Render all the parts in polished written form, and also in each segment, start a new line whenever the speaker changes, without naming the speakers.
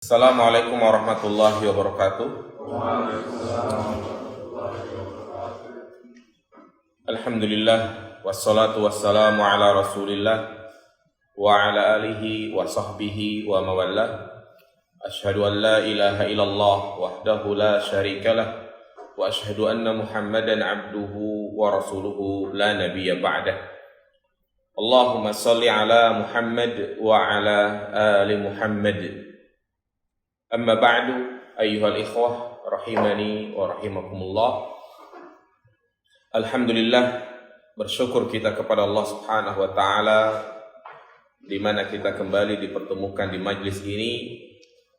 Assalamualaikum warahmatullahi wabarakatuh. Alhamdulillah wassalatu wassalamu ala Rasulillah wa ala alihi wa sahbihi wa mawallah. Asyhadu an la ilaha illallah wahdahu la syarikalah wa asyhadu anna Muhammadan abduhu wa rasuluhu la nabiyya ba'dah. Allahumma salli ala Muhammad wa ala ali Muhammad. Amma ba'du, ayyuhal ikhwah rahimani wa rahimakumullah. Alhamdulillah, bersyukur kita kepada Allah Subhanahu wa taala di mana kita kembali dipertemukan di majlis ini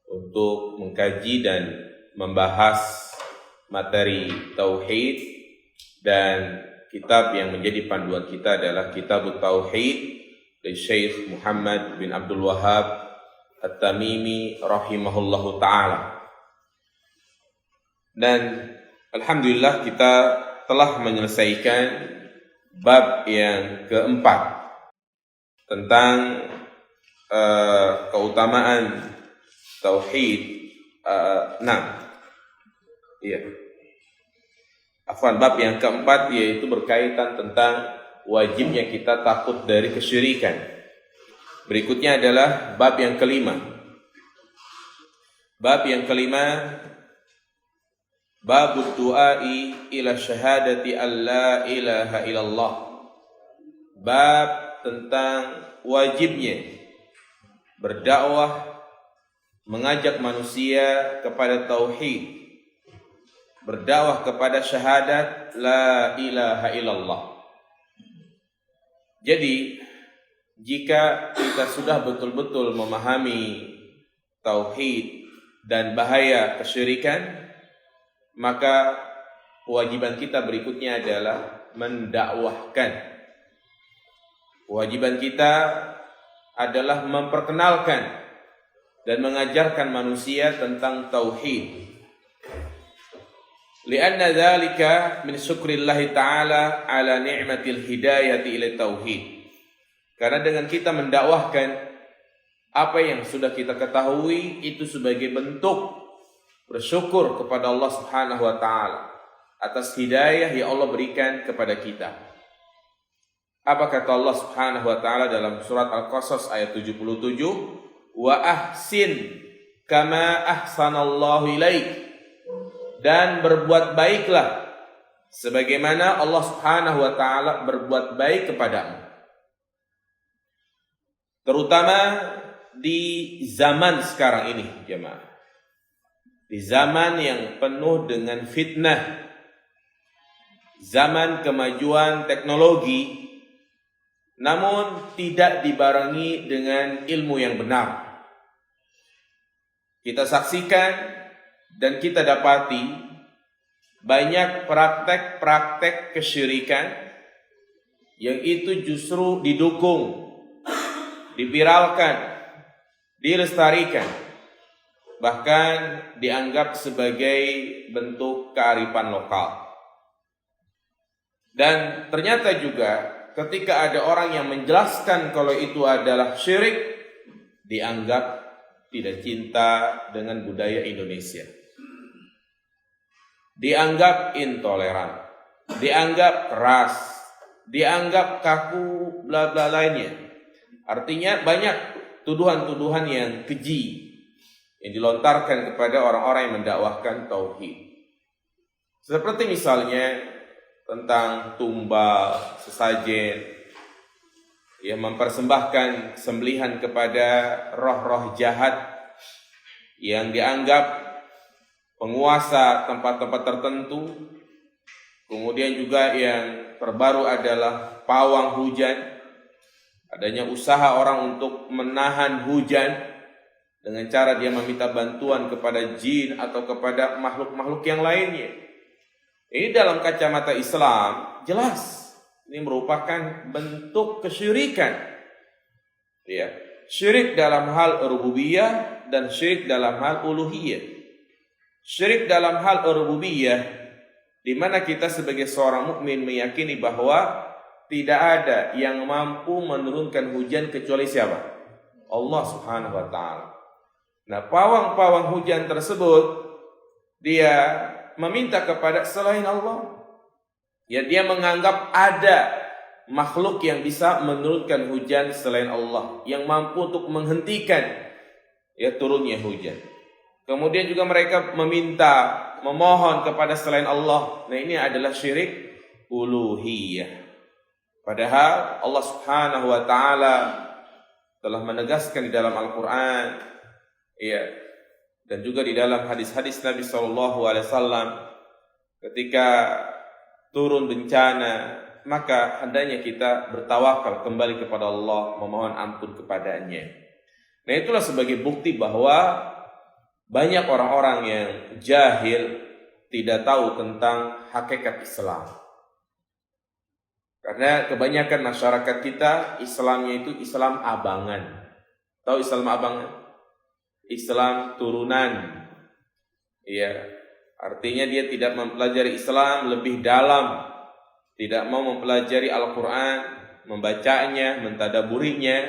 untuk mengkaji dan membahas materi tauhid, dan kitab yang menjadi panduan kita adalah Kitabut Tauhid dari Syekh Muhammad bin Abdul Wahhab At-Tamimi rahimahullahu ta'ala. Dan alhamdulillah kita telah menyelesaikan bab yang keempat tentang keutamaan tauhid. Bab yang keempat yaitu berkaitan tentang wajibnya kita takut dari kesyirikan. Berikutnya adalah bab yang kelima. Bab yang kelima, babud du'ai ila syahadati an la ilaha illallah. Bab tentang wajibnya berdakwah, mengajak manusia kepada tauhid, berdakwah kepada syahadat la ilaha illallah. Jadi jika kita sudah betul-betul memahami tauhid dan bahaya kesyirikan, maka kewajiban kita berikutnya adalah mendakwahkan. Kewajiban kita adalah memperkenalkan dan mengajarkan manusia tentang tauhid. Lianna dzalika min syukrillahi ta'ala ala ni'matil hidayati ila tauhid. Karena dengan kita mendakwahkan apa yang sudah kita ketahui itu sebagai bentuk bersyukur kepada Allah Subhanahu wa taala atas hidayah yang Allah berikan kepada kita. Apa kata Allah Subhanahu wa taala dalam surat Al-Qasas ayat 77? Wa ahsin kama ahsanallahu ilaik. Dan berbuat baiklah sebagaimana Allah Subhanahu wa taala berbuat baik kepadamu. Terutama di zaman sekarang ini, jemaah. Di zaman yang penuh dengan fitnah, zaman kemajuan teknologi, namun tidak dibarengi dengan ilmu yang benar. Kita saksikan dan kita dapati banyak praktek-praktek kesyirikan yang itu justru didukung, diviralkan, dilestarikan, bahkan dianggap sebagai bentuk kearifan lokal. Dan ternyata juga ketika ada orang yang menjelaskan kalau itu adalah syirik, dianggap tidak cinta dengan budaya Indonesia, dianggap intoleran, dianggap keras, dianggap kaku, bla bla lainnya. Artinya banyak tuduhan-tuduhan yang keji yang dilontarkan kepada orang-orang yang mendakwahkan tauhid. Seperti misalnya tentang tumbal, sesajen, yang mempersembahkan sembelihan kepada roh-roh jahat yang dianggap penguasa tempat-tempat tertentu. Kemudian juga yang terbaru adalah pawang hujan. Adanya usaha orang untuk menahan hujan dengan cara dia meminta bantuan kepada jin atau kepada makhluk-makhluk yang lainnya. Ini dalam kacamata Islam jelas ini merupakan bentuk kesyirikan. Ya, syirik dalam hal rububiyah dan syirik dalam hal uluhiyah. Syirik dalam hal rububiyah di mana kita sebagai seorang mukmin meyakini bahwa tidak ada yang mampu menurunkan hujan kecuali siapa? Allah Subhanahu wa taala. Nah, pawang-pawang hujan tersebut dia meminta kepada selain Allah. Ya, dia menganggap ada makhluk yang bisa menurunkan hujan selain Allah, yang mampu untuk menghentikan ya turunnya hujan. Kemudian juga mereka memohon kepada selain Allah. Nah, ini adalah syirik uluhiyah. Padahal Allah Subhanahu wa taala telah menegaskan di dalam Al-Qur'an, ya, dan juga di dalam hadis-hadis Nabi sallallahu alaihi wasallam, ketika turun bencana, maka hendaknya kita bertawakal kembali kepada Allah, memohon ampun kepadanya. Nah, itulah sebagai bukti bahwa banyak orang-orang yang jahil, tidak tahu tentang hakikat Islam. Karena kebanyakan masyarakat kita Islamnya itu Islam abangan. Tahu Islam abangan? Islam turunan. Ya, artinya dia tidak mempelajari Islam lebih dalam, tidak mau mempelajari Al-Quran, membacanya, mentadaburinya,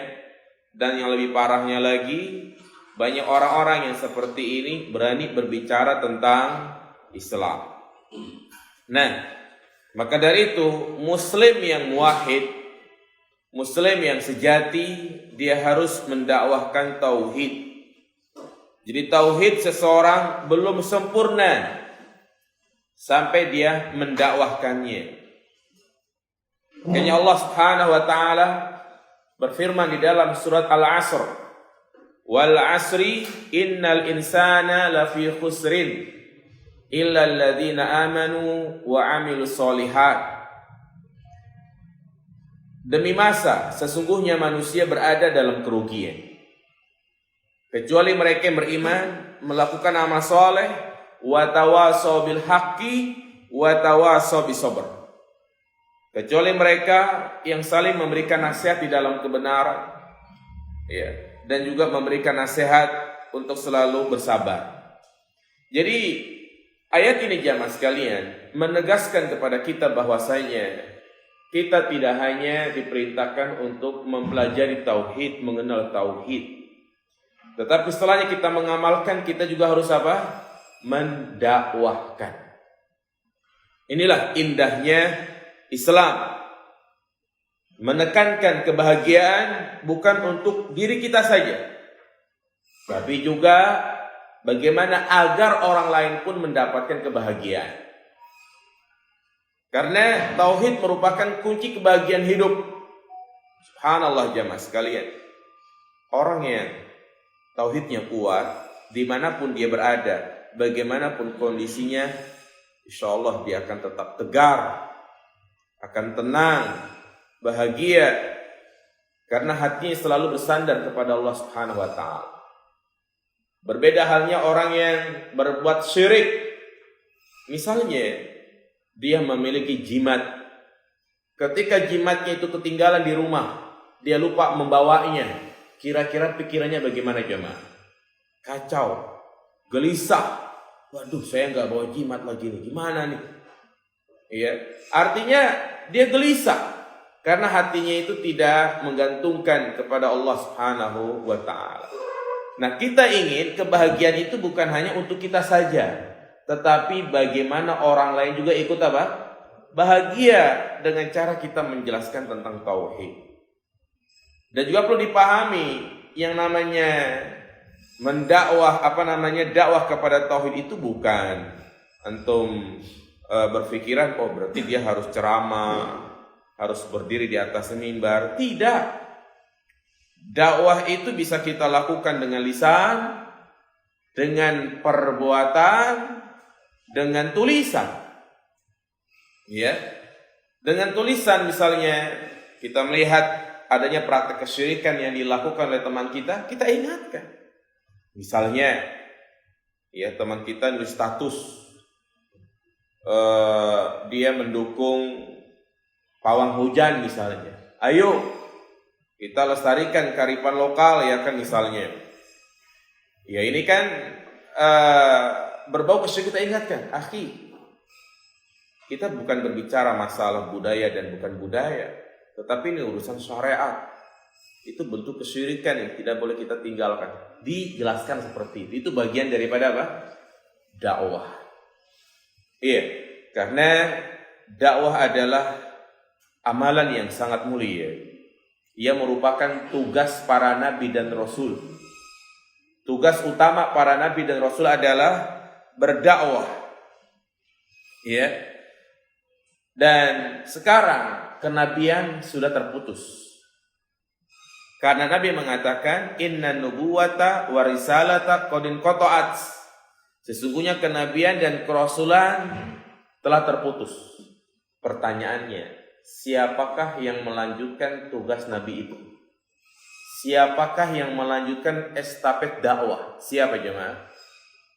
dan yang lebih parahnya lagi, banyak orang-orang yang seperti ini berani berbicara tentang Islam. Nah, maka dari itu Muslim yang muwahhid, Muslim yang sejati, dia harus mendakwahkan tauhid. Jadi tauhid seseorang belum sempurna sampai dia mendakwahkannya. Makanya Allah Subhanahu wa taala berfirman di dalam surat Al-Asr, wal asri innal insana lafi khusrin illa alladhina amanu wa amilus solihat. Demi masa, sesungguhnya manusia berada dalam kerugian, kecuali mereka yang beriman, melakukan amal soleh, wa tawasaw bil haqqi wa tawasaw bis sabr. Kecuali mereka yang saling memberikan nasihat di dalam kebenaran, ya, dan juga memberikan nasihat untuk selalu bersabar. Jadi ayat ini jamaah sekalian menegaskan kepada kita bahwasanya kita tidak hanya diperintahkan untuk mempelajari tauhid, mengenal tauhid, tetapi setelahnya kita mengamalkan, kita juga harus apa? Mendakwahkan. Inilah indahnya Islam, menekankan kebahagiaan bukan untuk diri kita saja, tapi juga bagaimana agar orang lain pun mendapatkan kebahagiaan. Karena tauhid merupakan kunci kebahagiaan hidup. Subhanallah jamaah sekalian, orang yang tauhidnya kuat, dimanapun dia berada, bagaimanapun kondisinya, insya Allah dia akan tetap tegar, akan tenang, bahagia, karena hatinya selalu bersandar kepada Allah Subhanahu wa taala. Berbeda halnya orang yang berbuat syirik. Misalnya dia memiliki jimat, ketika jimatnya itu ketinggalan di rumah, dia lupa membawanya, kira-kira pikirannya bagaimana jemaah? Kacau, gelisah. Waduh, saya nggak bawa jimat lagi nih, gimana nih? Iya, artinya dia gelisah karena hatinya itu tidak menggantungkan kepada Allah Subhanahu wa taala. Nah, kita ingin kebahagiaan itu bukan hanya untuk kita saja, tetapi bagaimana orang lain juga ikut apa? Bahagia dengan cara kita menjelaskan tentang tauhid. Dan juga perlu dipahami yang namanya mendakwah, dakwah kepada tauhid itu bukan antum berpikiran, oh berarti dia harus ceramah, harus berdiri di atas mimbar. Tidak. Dakwah itu bisa kita lakukan dengan lisan, dengan perbuatan, dengan tulisan. Ya. Dengan tulisan misalnya kita melihat adanya praktek kesyirikan yang dilakukan oleh teman kita, kita ingatkan. Misalnya ya, teman kita nulis status, dia mendukung pawang hujan misalnya. Ayo kita lestarikan kearifan lokal ya kan misalnya. Ya ini kan berbau kesyirikan, kita ingatkan, akhi, kita bukan berbicara masalah budaya dan bukan budaya, tetapi ini urusan syariat. Itu bentuk kesyirikan yang tidak boleh kita tinggalkan. dijelaskan seperti itu. Itu bagian daripada apa? Dakwah. Iya, karena dakwah adalah amalan yang sangat mulia. Ia merupakan tugas para nabi dan rasul. Tugas utama para nabi dan rasul adalah berdakwah. Ya. Dan sekarang kenabian sudah terputus. Karena Nabi mengatakan inna nubuwata wa risalata qad inqata'at. Sesungguhnya kenabian dan kerasulan telah terputus. Pertanyaannya, siapakah yang melanjutkan tugas Nabi itu? Siapakah yang melanjutkan estafet dakwah? Siapa jemaah?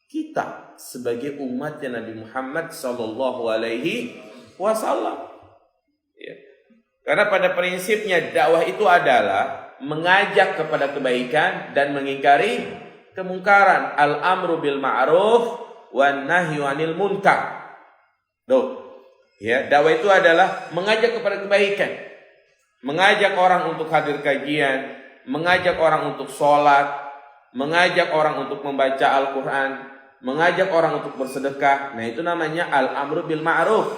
Kita sebagai umatnya Nabi Muhammad sallallahu alaihi wasallam. Ya. Karena pada prinsipnya dakwah itu adalah mengajak kepada kebaikan dan mengingkari kemungkaran. Al-amru bil ma'ruf wan nahyu 'anil munkar. Ya, dakwah itu adalah mengajak kepada kebaikan. Mengajak orang untuk hadir kajian, mengajak orang untuk sholat, mengajak orang untuk membaca Al-Quran, mengajak orang untuk bersedekah. Nah, itu namanya al-amru bil ma'ruf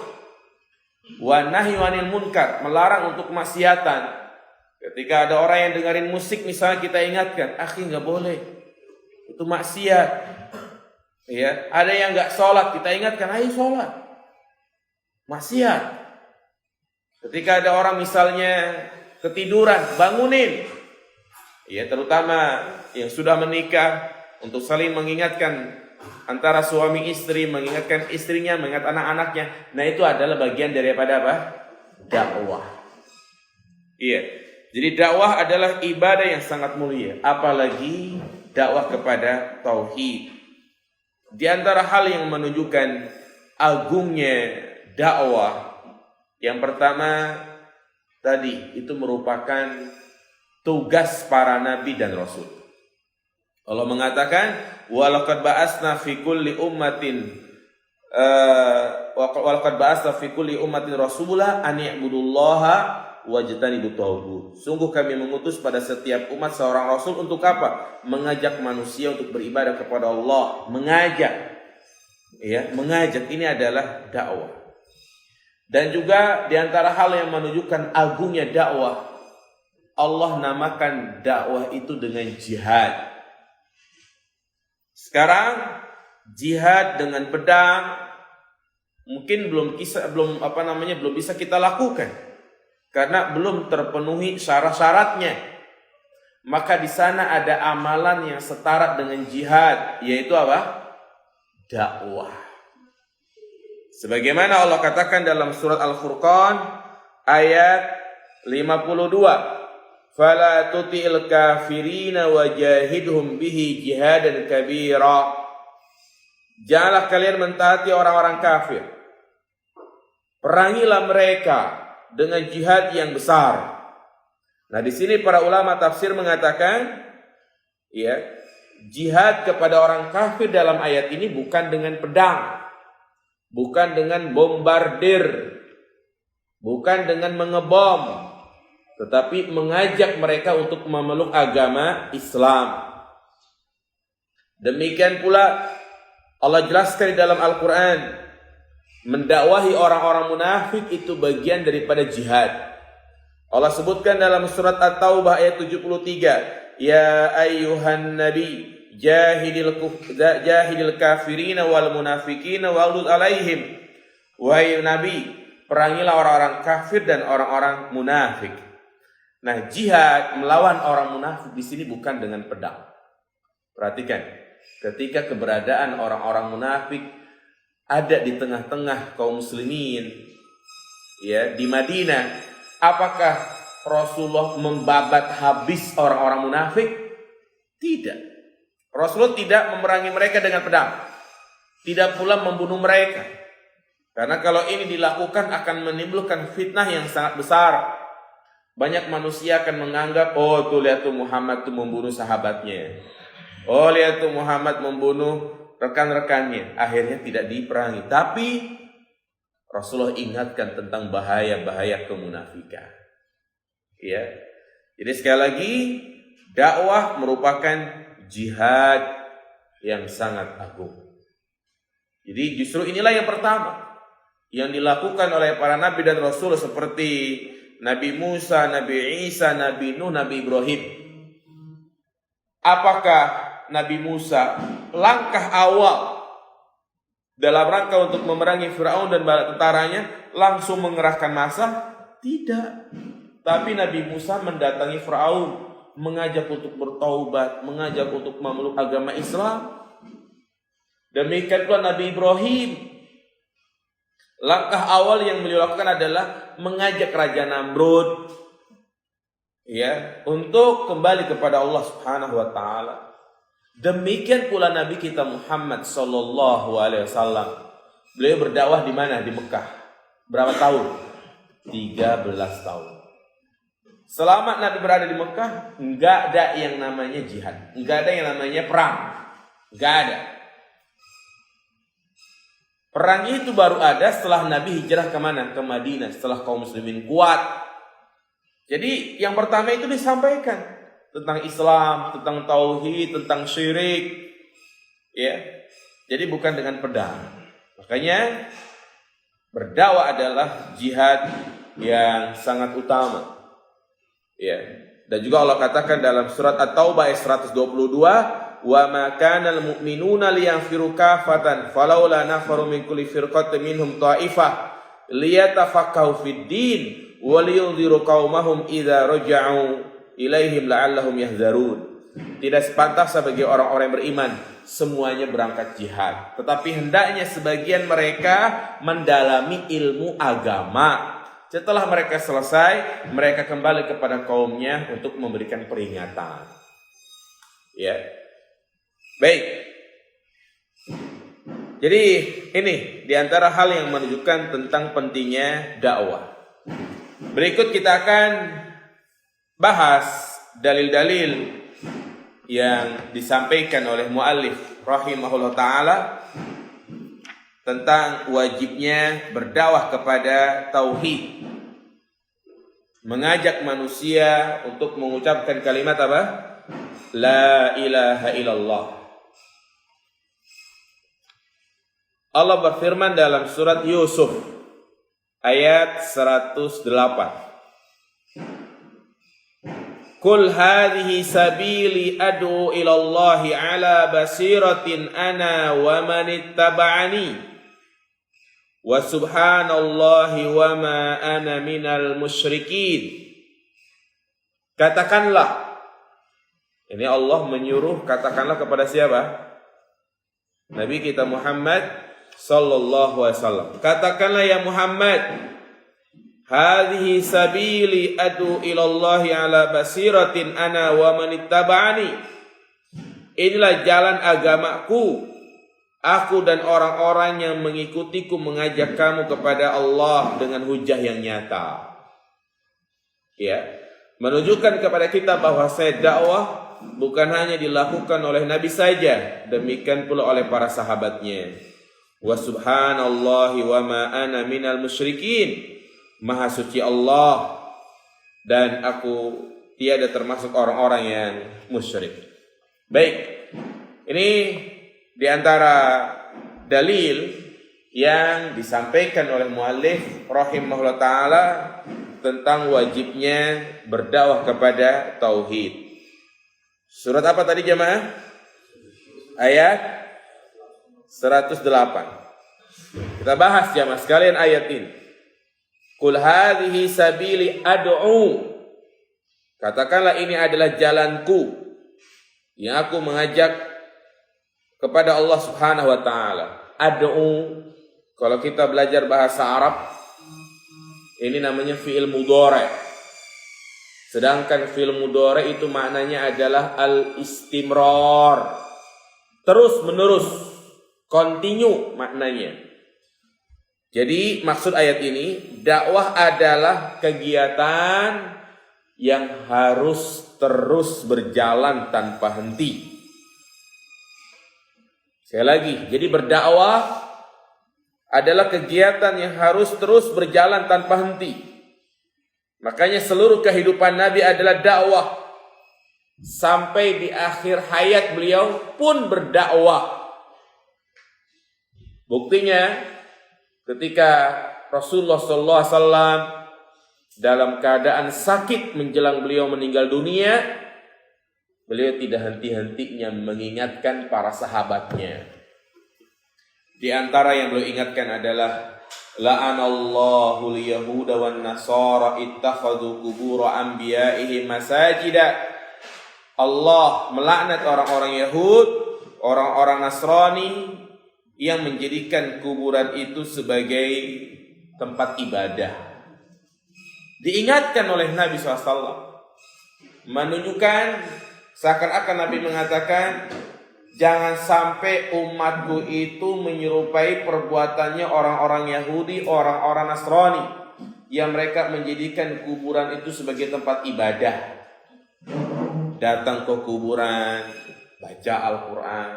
wa nahyu 'anil munkar, melarang untuk kemaksiatan. Ketika ada orang yang dengerin musik misalnya, kita ingatkan, akhi nggak boleh, itu maksiat. Ya, ada yang nggak sholat, kita ingatkan, ayo sholat, maksiat. Ketika ada orang misalnya ketiduran, bangunin. Ya, terutama yang sudah menikah, untuk saling mengingatkan antara suami istri, mengingatkan istrinya, mengingat anak-anaknya. Nah, itu adalah bagian daripada apa? Dakwah. Iya. Jadi dakwah adalah ibadah yang sangat mulia, apalagi dakwah kepada tauhid. Di antara hal yang menunjukkan agungnya dakwah, yang pertama tadi itu merupakan tugas para nabi dan rasul. Allah mengatakan, "Walaqad ba'atsna fi kulli ummatin walaqad ba'atsna fi kulli ummatin rasula an i'budullaha wajtanibut taghut." Sungguh kami mengutus pada setiap umat seorang rasul untuk apa? Mengajak manusia untuk beribadah kepada Allah, mengajak. Ya, mengajak ini adalah dakwah. Dan juga di antara hal yang menunjukkan agungnya dakwah, Allah namakan dakwah itu dengan jihad. Sekarang jihad dengan pedang mungkin belum bisa kita lakukan karena belum terpenuhi syarat-syaratnya. Maka di sana ada amalan yang setara dengan jihad, yaitu apa? Dakwah. Sebagaimana Allah katakan dalam surat Al-Furqan ayat 52, "Fala tuti'il kafirina wajahidhum bihi jihadan kabira." Janganlah kalian mentaati orang-orang kafir. Perangilah mereka dengan jihad yang besar. Nah, di sini para ulama tafsir mengatakan, ya, jihad kepada orang kafir dalam ayat ini bukan dengan pedang, bukan dengan bombardir, bukan dengan mengebom, tetapi mengajak mereka untuk memeluk agama Islam. Demikian pula Allah jelaskan di dalam Al-Quran, mendakwahi orang-orang munafik itu bagian daripada jihad. Allah sebutkan dalam surat At-Taubah ayat 73, "Ya ayyuhan nabi jahidil kafirina wal munafikina waghluz alaihim." Wahai nabi, perangilah orang-orang kafir dan orang-orang munafik. Nah, jihad melawan orang munafik di sini bukan dengan pedang. Perhatikan, ketika keberadaan orang-orang munafik ada di tengah-tengah kaum muslimin, ya, di Madinah, apakah Rasulullah membabat habis orang-orang munafik? Tidak. Rasulullah tidak memerangi mereka dengan pedang, tidak pula membunuh mereka. Karena kalau ini dilakukan akan menimbulkan fitnah yang sangat besar. Banyak manusia akan menganggap, oh tuh lihat tuh Muhammad tuh membunuh sahabatnya. Oh lihat tuh Muhammad membunuh rekan-rekannya. Akhirnya tidak diperangi. Tapi Rasulullah ingatkan tentang bahaya-bahaya kemunafikan. Ya. Jadi sekali lagi, dakwah merupakan jihad yang sangat agung. Jadi justru inilah yang pertama yang dilakukan oleh para nabi dan rasul seperti Nabi Musa, Nabi Isa, Nabi Nuh, Nabi Ibrahim. Apakah Nabi Musa langkah awal dalam rangka untuk memerangi Firaun dan bala tentaranya langsung mengerahkan massa? Tidak. Tapi Nabi Musa mendatangi Firaun, mengajak untuk bertaubat, mengajak untuk memeluk agama Islam. Demikian pula Nabi Ibrahim. Langkah awal yang beliau lakukan adalah mengajak Raja Namrud untuk kembali kepada Allah Subhanahu wa taala. Demikian pula Nabi kita Muhammad sallallahu alaihi wasallam. Beliau berdakwah di mana? Di Mekah. Berapa tahun? 13 tahun. Selama Nabi berada di Mekah, enggak ada yang namanya jihad, enggak ada yang namanya perang. Enggak ada. Perang itu baru ada setelah Nabi hijrah ke mana? Ke Madinah, setelah kaum muslimin kuat. Jadi yang pertama itu disampaikan tentang Islam, tentang tauhid, tentang syirik. Jadi bukan dengan pedang. Makanya berdakwah adalah jihad yang sangat utama. Dan juga Allah katakan dalam surat At-Taubah ayat 122, wa ma kana al-mu'minuna liyanfiru kafatan falawla nafaru min kulli firqatin minhum ta'ifah liyatafaqahu fid-din wa liyunziru qaumahum idza raja'u ilaihim la'allahum yahzarun. Tidak sepantasnya bagi orang-orang yang beriman semuanya berangkat jihad, tetapi hendaknya sebagian mereka mendalami ilmu agama. Setelah mereka selesai, mereka kembali kepada kaumnya untuk memberikan peringatan. Baik. Jadi ini diantara hal yang menunjukkan tentang pentingnya dakwah. Berikut kita akan bahas dalil-dalil yang disampaikan oleh muallif rahimahullah ta'ala tentang wajibnya berdakwah kepada tauhid. Mengajak manusia untuk mengucapkan kalimat apa? La ilaha illallah. Allah berfirman dalam surat Yusuf ayat 108. Qul hadhihi sabili ad'u ila Allah ala basiratin ana wa man ittaba'ani wa subhanallahi wa ma ana minal musyrikin. Katakanlah, ini Allah menyuruh katakanlah kepada siapa? Nabi kita Muhammad sallallahu alaihi wasallam. Katakanlah ya Muhammad, hadhihi sabili adu ila Allah ala basiratin ana wa man ittaba'ani. Inilah jalan agamaku, aku dan orang-orang yang mengikutiku mengajak kamu kepada Allah dengan hujah yang nyata. Menunjukkan kepada kita bahwa dakwah bukan hanya dilakukan oleh Nabi saja, demikian pula oleh para sahabatnya. Wa subhanallahi wa ma ana minal musyrikin. Maha suci Allah dan aku tiada termasuk orang-orang yang musyrik. Baik. Ini diantara dalil yang disampaikan oleh muallif rahimahullah ta'ala tentang wajibnya berdakwah kepada tauhid. Surat apa tadi jemaah? Ayat 108. Kita bahas jemaah sekalian ayat ini. Qul hadhihi sabili ad'u. Katakanlah ini adalah jalanku yang aku mengajak kepada Allah Subhanahu wa taala. Ad'u, kalau kita belajar bahasa Arab, ini namanya fi'il mudhari'. Sedangkan fi'il mudhari' itu maknanya adalah al-istimrar. Terus menerus, continue maknanya. Jadi maksud ayat ini, dakwah adalah kegiatan yang harus terus berjalan tanpa henti. Sekali lagi, jadi berdakwah adalah kegiatan yang harus terus berjalan tanpa henti. Makanya seluruh kehidupan Nabi adalah dakwah. sampai di akhir hayat beliau pun berdakwah. Buktinya ketika Rasulullah SAW dalam keadaan sakit menjelang beliau meninggal dunia, beliau tidak henti-hentinya mengingatkan para sahabatnya. Di antara yang beliau ingatkan adalah la'anallahu al-yahuda wan nasara ittakhadhu qubur anbiya'ihim masajida. Allah melaknat orang-orang Yahud, orang-orang Nasrani yang menjadikan kuburan itu sebagai tempat ibadah. Diingatkan oleh Nabi SAW, menunjukkan seakan-akan Nabi mengatakan, jangan sampai umatku itu menyerupai perbuatannya orang-orang Yahudi, orang-orang Nasrani, yang mereka menjadikan kuburan itu sebagai tempat ibadah. Datang ke kuburan, baca Al-Quran.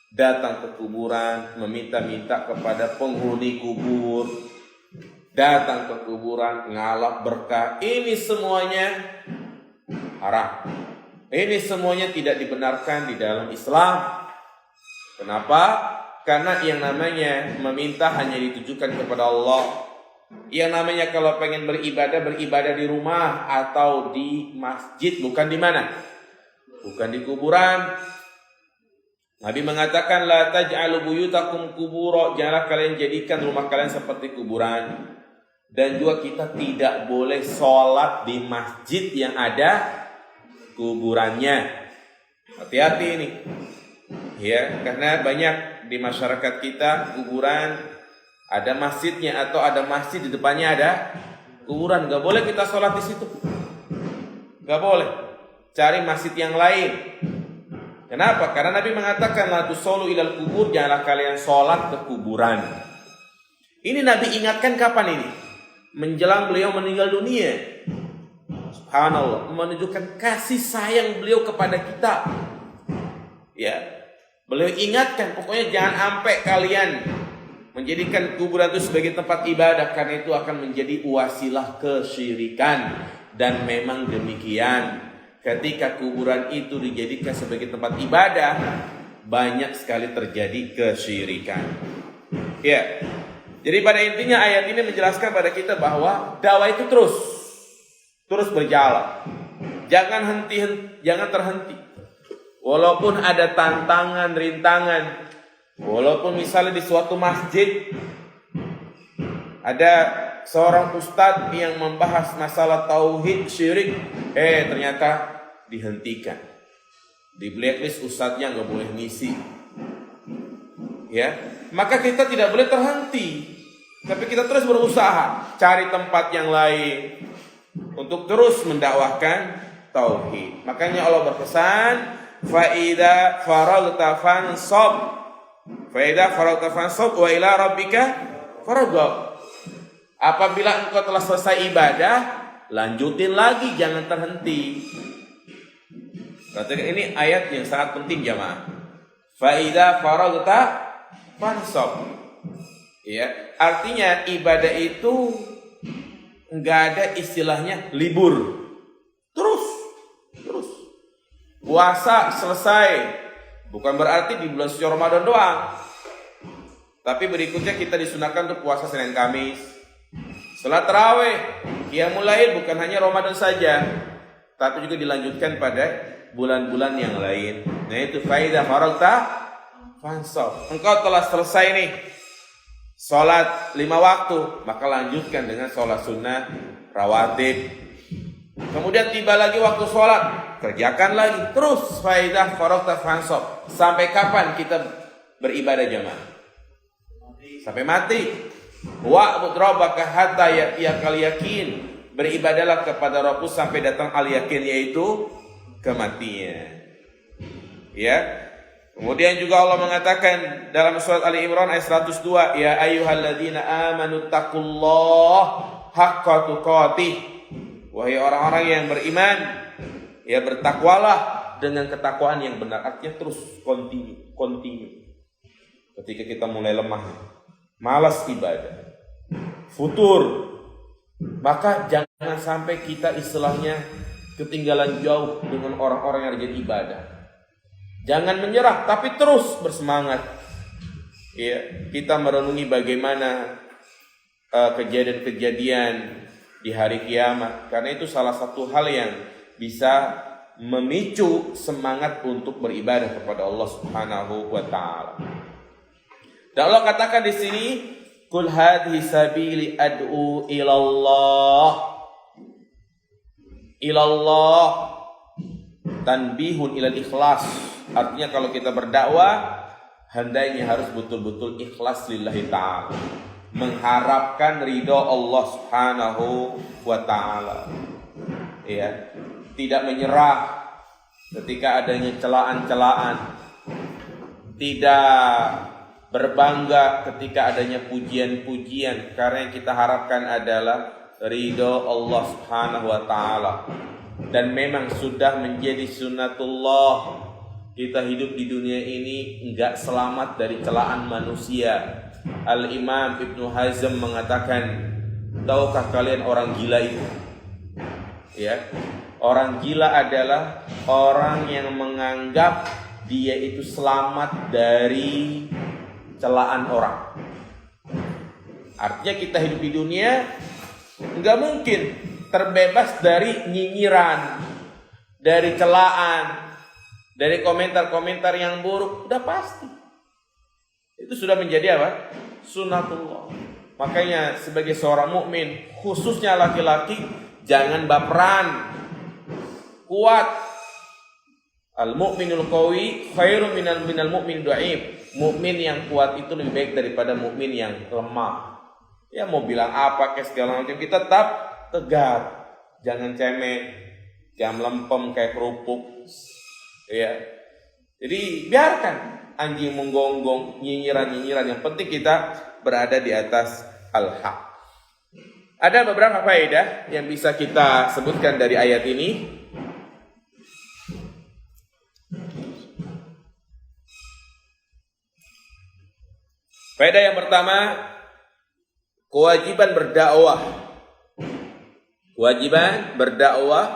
Datang ke kuburan, meminta-minta kepada penghuni kubur. Datang ke kuburan, ngalap berkah. Ini semuanya haram. Ini semuanya tidak dibenarkan di dalam Islam. Kenapa? Karena yang namanya meminta hanya ditujukan kepada Allah. Yang namanya kalau pengen beribadah di rumah atau di masjid, bukan di mana? Bukan di kuburan. Nabi mengatakan la taj'alu buyutakum qubura, janganlah kalian jadikan rumah kalian seperti kuburan. Dan juga kita tidak boleh sholat di masjid yang ada kuburannya. Hati-hati ini. Ya, karena banyak di masyarakat kita kuburan ada masjidnya atau ada masjid di depannya ada kuburan. Gak boleh kita sholat di situ. Gak boleh. Cari masjid yang lain. Kenapa? Karena Nabi mengatakan la tusollu ilal kubur, janganlah kalian sholat ke kuburan. Ini Nabi ingatkan kapan ini? Menjelang beliau meninggal dunia. Subhanallah, menunjukkan kasih sayang beliau kepada kita. Ya, beliau ingatkan, pokoknya jangan sampai kalian menjadikan kuburan itu sebagai tempat ibadah, karena itu akan menjadi wasilah kesyirikan. Dan memang demikian, ketika kuburan itu dijadikan sebagai tempat ibadah, banyak sekali terjadi kesyirikan. Ya, jadi pada intinya ayat ini menjelaskan pada kita bahwa dakwah itu terus berjalan. Jangan terhenti. Walaupun ada tantangan, rintangan. Walaupun misalnya di suatu masjid ada seorang ustadz yang membahas masalah tauhid syirik, ternyata dihentikan. Di blacklist ustadznya nggak boleh ngisi. Ya, maka kita tidak boleh terhenti. Tapi kita terus berusaha cari tempat yang lain untuk terus mendakwahkan tauhid. Makanya Allah berpesan, faida faragta fansab. Faida faragta fansab wa ila rabbika farghab. Apabila engkau telah selesai ibadah, lanjutin lagi, jangan terhenti. Katakan ini ayat yang sangat penting jamaah. Faida faragta fansab. Ya, artinya ibadah itu enggak ada istilahnya libur. Terus. Puasa selesai. Bukan berarti di bulan suci Ramadan doang. Tapi berikutnya kita disunahkan untuk puasa Senin Kamis. Salat tarawih, qiyamul lail bukan hanya Ramadan saja, tapi juga dilanjutkan pada bulan-bulan yang lain. Nah itu faidah faragta fansab. Engkau telah selesai nih salat 5 waktu, maka lanjutkan dengan salat sunnah rawatib. Kemudian tiba lagi waktu salat, kerjakan lagi. Terus faidah faragta fansab. Sampai kapan kita beribadah jemaah? Sampai mati. Wa'bud rabbaka hatta ya'tiyakal yakin. Beribadahlah kepada Rabbmu sampai datang al-yakin, yaitu kematian. Ya. Kemudian juga Allah mengatakan dalam surat Ali Imran ayat 102, ya ayyuhalladzina amanu taqullaha haqqa tuqatih. Wahai orang-orang yang beriman, ya bertakwalah dengan ketakwaan yang benar. Artinya terus continue. Ketika kita mulai lemah, malas ibadah, futur, maka jangan sampai kita istilahnya ketinggalan jauh dengan orang-orang yang rajin ibadah. Jangan menyerah, tapi terus bersemangat. Ya, kita merenungi bagaimana kejadian-kejadian di hari kiamat, karena itu salah satu hal yang bisa memicu semangat untuk beribadah kepada Allah Subhanahu wa taala. Dan Allah katakan di sini, "Qul hadhihi sabili ad'u ilallah." Tanbihun ilal ikhlas. Artinya kalau kita berdakwah, hendaknya harus betul-betul ikhlas lillahi ta'ala, mengharapkan ridho Allah Subhanahu wa ta'ala. Ya, tidak menyerah ketika adanya celaan-celaan, tidak berbangga ketika adanya pujian-pujian, karena yang kita harapkan adalah ridho Allah Subhanahu wa ta'ala. Dan memang sudah menjadi sunnatullah, kita hidup di dunia ini enggak selamat dari celaan manusia. Al-Imam Ibnu Hazm mengatakan, tahukah kalian orang gila itu? Ya, orang gila adalah orang yang menganggap dia itu selamat dari celaan orang. Artinya kita hidup di dunia enggak mungkin terbebas dari nyinyiran, dari celaan, dari komentar-komentar yang buruk. Udah pasti itu sudah menjadi apa? Sunnatullah. Makanya sebagai seorang mukmin, khususnya laki-laki, jangan baperan, kuat. Al-mu'minul qawi khairum minal mu'min dhaif. Mukmin yang kuat itu lebih baik daripada mukmin yang lemah. Ya mau bilang apa kayak segala macam, kita tetap tegar. Jangan cemen, jangan melempem kayak kerupuk. Ya. Jadi biarkan anjing menggonggong, nyinyiran-nyinyiran. Yang penting kita berada di atas al-haq. Ada beberapa faedah yang bisa kita sebutkan dari ayat ini. Faedah yang pertama, kewajiban berdakwah. Kewajiban berdakwah,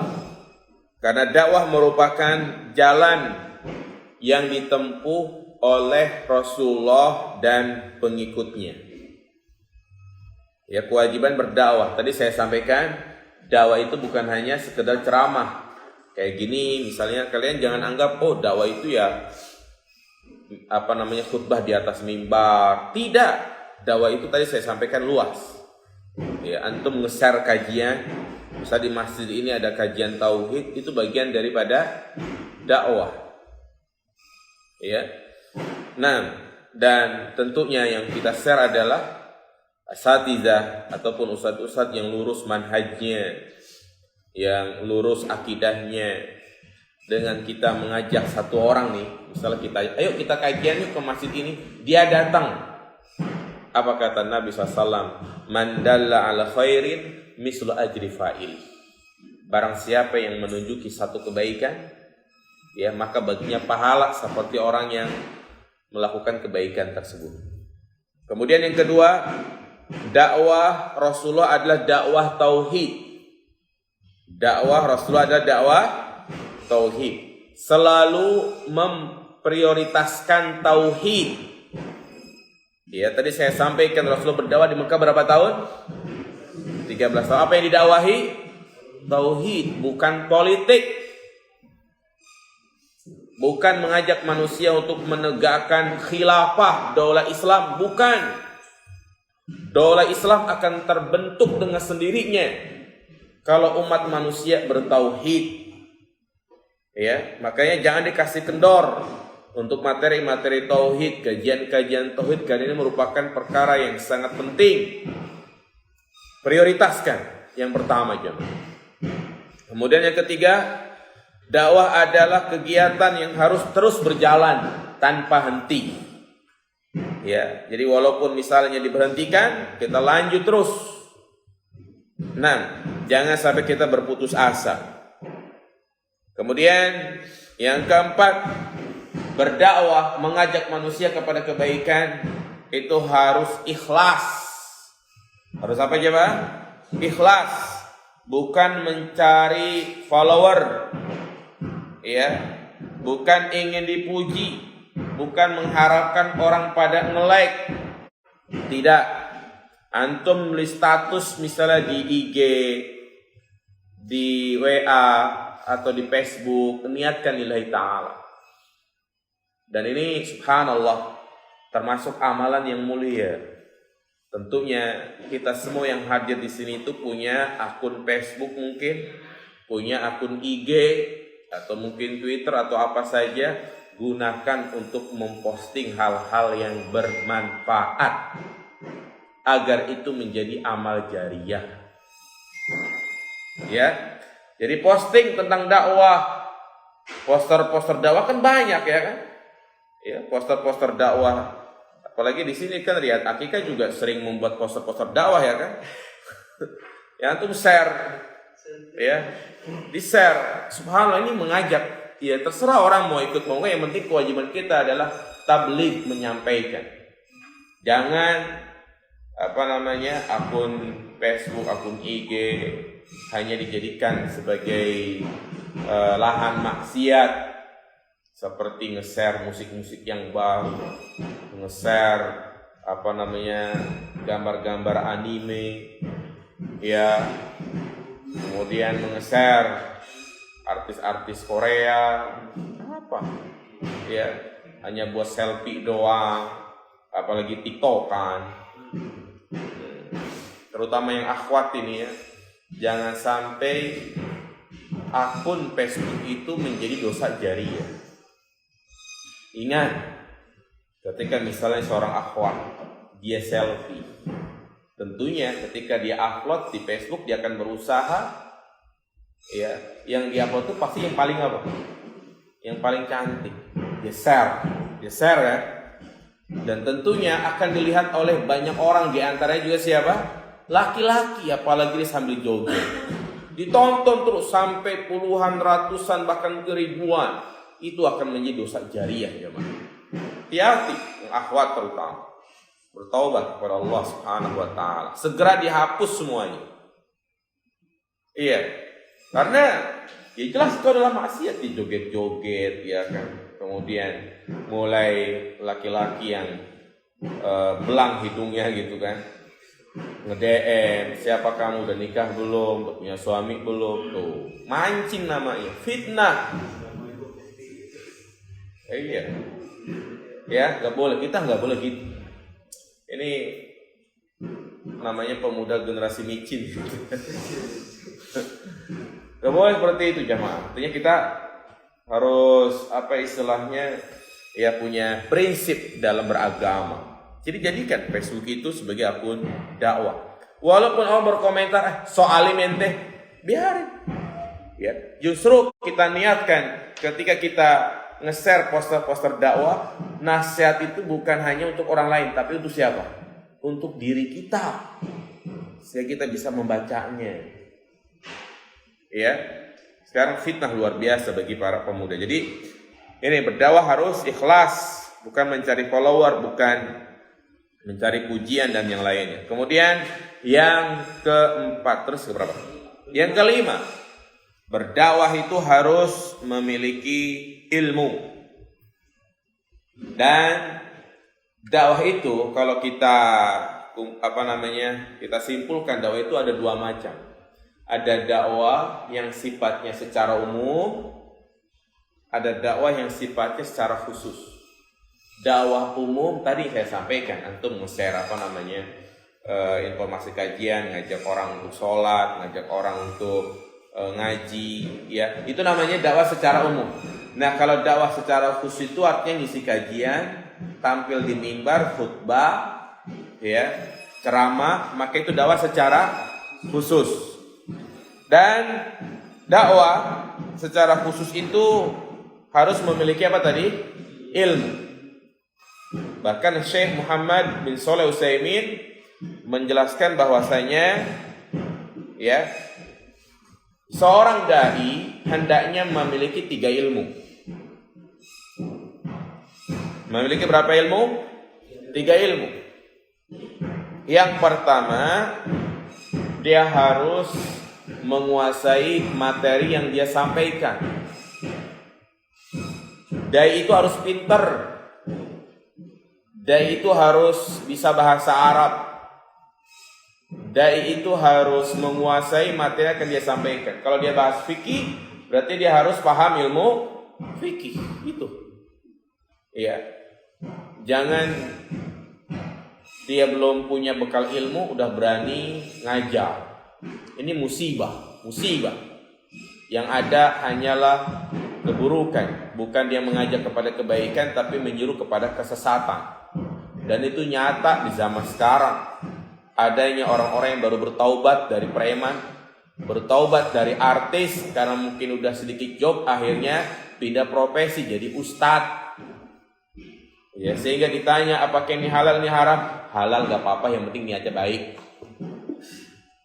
karena dakwah merupakan jalan yang ditempuh oleh Rasulullah dan pengikutnya. Ya, kewajiban berdakwah. Tadi saya sampaikan, dakwah itu bukan hanya sekedar ceramah. Kayak gini, misalnya kalian jangan anggap, oh dakwah itu ya khutbah di atas mimbar. Tidak. Dakwah itu tadi saya sampaikan luas. Ya, antum nge-share kajian, misalnya di masjid ini ada kajian tauhid, itu bagian daripada dakwah. Ya. Nah, dan tentunya yang kita share adalah asatidzah ataupun ustadz-ustadz yang lurus manhajnya, yang lurus akidahnya. Dengan kita mengajak satu orang nih, misalnya kita, ayo kita kajian yuk ke masjid ini, dia datang. Apa kata Nabi SAW? Man dalla ala khairin mislu ajri fa'il. Barang siapa yang menunjuki satu kebaikan, ya maka baginya pahala seperti orang yang melakukan kebaikan tersebut. Kemudian yang kedua, dakwah Rasulullah adalah dakwah tauhid. Dakwah Rasulullah adalah dakwah tauhid. Selalu memprioritaskan tauhid. Ya, tadi saya sampaikan Rasulullah berdakwah di Mekah berapa tahun? 13 tahun. Apa yang didakwahi? Tauhid, bukan politik. Bukan mengajak manusia untuk menegakkan khilafah daulah Islam, bukan. Daulah Islam akan terbentuk dengan sendirinya kalau umat manusia bertauhid. Ya, makanya jangan dikasih kendor untuk materi-materi tauhid, kajian-kajian tauhid, karena ini merupakan perkara yang sangat penting. Prioritaskan yang pertama, jemaah. Kemudian yang ketiga, dakwah adalah kegiatan yang harus terus berjalan tanpa henti. Ya, jadi walaupun misalnya diberhentikan, kita lanjut terus. Nah, jangan sampai kita berputus asa. Kemudian yang keempat, berdakwah, mengajak manusia kepada kebaikan itu harus ikhlas. Harus apa, jemaah? Ikhlas. bukan mencari follower, ya, bukan ingin dipuji, bukan mengharapkan orang pada nge-like. Tidak. Antum nulis status misalnya di IG, di WA atau di Facebook, niatkan lillahi ta'ala. Dan ini subhanallah termasuk amalan yang mulia. Tentunya kita semua yang hadir di sini itu punya akun Facebook mungkin, punya akun IG atau mungkin Twitter atau apa saja. Gunakan untuk memposting hal-hal yang bermanfaat agar itu menjadi amal jariyah. Ya. Jadi posting tentang dakwah, poster-poster dakwah kan banyak ya kan? Ya, poster-poster dakwah. Apalagi di sini kan Riyad Akikah juga sering membuat poster-poster dakwah ya kan? Ya antum share, ya, di share. Subhanallah, ini mengajak. Ya terserah orang mau ikut mau enggak, yang penting kewajiban kita adalah tabligh, menyampaikan. Jangan akun Facebook, akun IG hanya dijadikan sebagai lahan maksiat, seperti nge-share musik-musik yang baru, nge-share gambar-gambar anime, ya, kemudian nge-share artis-artis Korea, ya, hanya buat selfie doang, apalagi TikTokan. Terutama yang akhwat ini ya, jangan sampai akun Facebook itu menjadi dosa jariyah. Ingat, ketika misalnya seorang akhwat dia selfie, tentunya ketika dia upload di Facebook dia akan berusaha, ya, yang dia upload itu pasti yang paling yang paling cantik. Dia share ya. Dan tentunya akan dilihat oleh banyak orang, di antaranya juga siapa? Laki-laki, apalagi dia sambil joget. Ditonton terus sampai puluhan, ratusan, bahkan ribuan. Itu akan menjadi dosa jariyah ya, jemaah. Hati-hati, yang akhwat terutama. Bertaubat kepada Allah Subhanahu wa taala. Segera dihapus semuanya. Iya. Karena ya jelas itu adalah maksiat, dijoget-joget ya kan. Kemudian mulai laki-laki yang belang hidungnya gitu kan, nge-DM, siapa kamu, udah nikah belum, udah punya suami belum, tuh mancing namanya, fitnah. Iya, ya nggak boleh, kita nggak boleh gitu. Ini namanya pemuda generasi micin. Gak boleh seperti itu jamaah. Artinya kita harus ya punya prinsip dalam beragama. Jadi jadikan Facebook itu sebagai akun dakwah. Walaupun orang berkomentar soal mente, biarin. Ya, justru kita niatkan ketika kita nge-share poster-poster dakwah, nasihat itu bukan hanya untuk orang lain, tapi untuk siapa? Untuk diri kita. Sehingga kita bisa membacanya. Ya, sekarang fitnah luar biasa bagi para pemuda. Jadi ini berdakwah harus ikhlas, bukan mencari follower, bukan mencari pujian dan yang lainnya. Kemudian yang keempat, terus keberapa? Yang kelima, berdakwah itu harus memiliki ilmu. Dan dakwah itu kalau kita kita simpulkan, dakwah itu ada dua macam. Ada dakwah yang sifatnya secara umum, ada dakwah yang sifatnya secara khusus. Dakwah umum tadi saya sampaikan, antum nge-share informasi kajian, ngajak orang untuk sholat, ngajak orang untuk ngaji, ya, itu namanya dakwah secara umum. Nah, kalau dakwah secara khusus itu artinya ngisi kajian, tampil di mimbar, khutbah, ya, ceramah, maka itu dakwah secara khusus. Dan dakwah secara khusus itu harus memiliki apa tadi? Ilmu. Bahkan Syekh Muhammad bin Shalih Utsaimin menjelaskan bahwasanya, ya, seorang dai hendaknya memiliki 3 ilmu. Memiliki berapa ilmu? 3 ilmu. Yang pertama, dia harus menguasai materi yang dia sampaikan. Dai itu harus pinter. Dai itu harus bisa bahasa Arab. Dai itu harus menguasai materi yang akan dia sampaikan. Kalau dia bahas fikih, berarti dia harus paham ilmu fikih. Itu. Iya. Jangan dia belum punya bekal ilmu udah berani ngajar. Ini musibah. Yang ada hanyalah keburukan, bukan dia mengajak kepada kebaikan tapi menyuruh kepada kesesatan. Dan itu nyata di zaman sekarang. Adanya orang-orang yang baru bertaubat dari preman, bertaubat dari artis karena mungkin udah sedikit job, akhirnya pindah profesi jadi ustadz. Ya, sehingga ditanya apakah ini halal ini haram? Halal gak apa-apa, yang penting niatnya baik.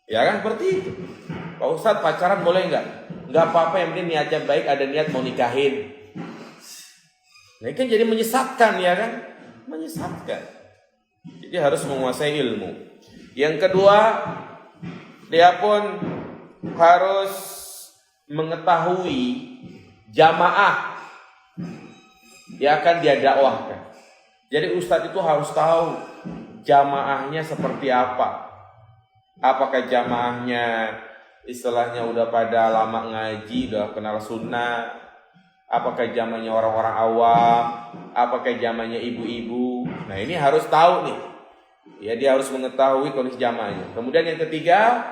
Ya kan seperti itu. Pak Ustadz, pacaran boleh nggak? Nggak apa-apa, yang penting niatnya baik, ada niat mau nikahin. Nah, ini kan jadi menyesatkan, ya kan? Menyesatkan. Jadi harus menguasai ilmu. Yang kedua, dia pun harus mengetahui jamaah yang akan dia dakwahkan. Jadi ustadz itu harus tahu jamaahnya seperti apa. Apakah jamaahnya istilahnya udah pada lama ngaji, udah kenal sunnah? Apakah jamaahnya orang-orang awam? Apakah jamaahnya ibu-ibu? Nah, ini harus tahu nih. Ya, dia harus mengetahui kondisi jamaahnya. Kemudian yang ketiga,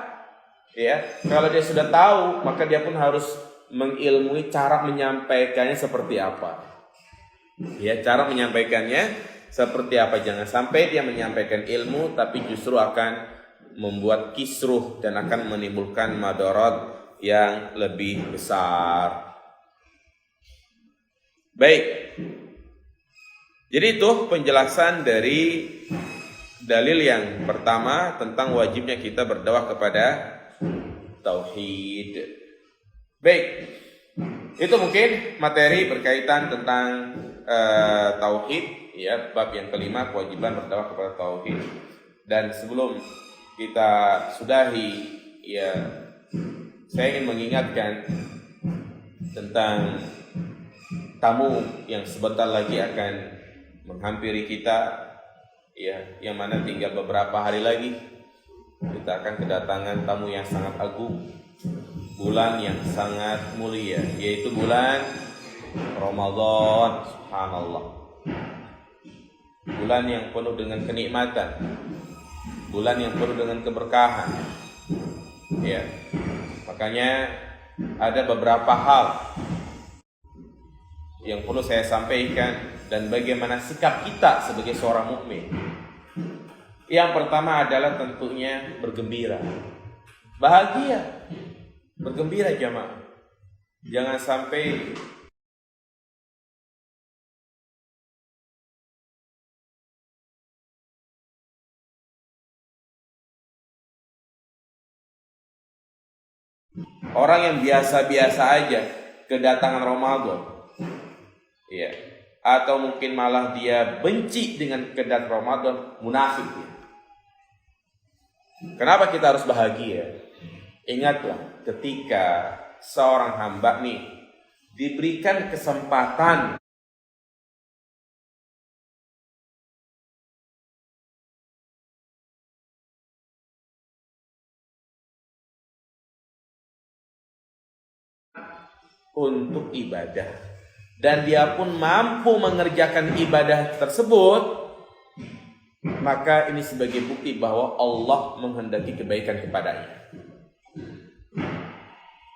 ya, kalau dia sudah tahu, maka dia pun harus mengilmui cara menyampaikannya seperti apa. Ya, cara menyampaikannya seperti apa. Jangan sampai dia menyampaikan ilmu tapi justru akan membuat kisruh dan akan menimbulkan madarat yang lebih besar. Baik. Jadi itu penjelasan dari dalil yang pertama tentang wajibnya kita berdakwah kepada tauhid. Baik. Itu mungkin materi berkaitan tentang tauhid, ya, bab yang kelima, kewajiban berdakwah kepada tauhid. Dan sebelum kita sudahi, ya, saya ingin mengingatkan tentang tamu yang sebentar lagi akan menghampiri kita, ya, yang mana tinggal beberapa hari lagi kita akan kedatangan tamu yang sangat agung, bulan yang sangat mulia, yaitu bulan Ramadan. Subhanallah, bulan yang penuh dengan kenikmatan, bulan yang penuh dengan keberkahan. Ya, makanya ada beberapa hal yang perlu saya sampaikan dan bagaimana sikap kita sebagai seorang mukmin. Yang pertama adalah tentunya bergembira, bahagia, bergembira jamaah. Jangan sampai orang yang biasa-biasa aja kedatangan Ramadan, ya, atau mungkin malah dia benci dengan kedatangan Ramadan, munafik ya. Kenapa kita harus bahagia? Ingatlah ketika seorang hamba nih diberikan kesempatan untuk ibadah dan dia pun mampu mengerjakan ibadah tersebut, maka ini sebagai bukti bahwa Allah menghendaki kebaikan kepadanya.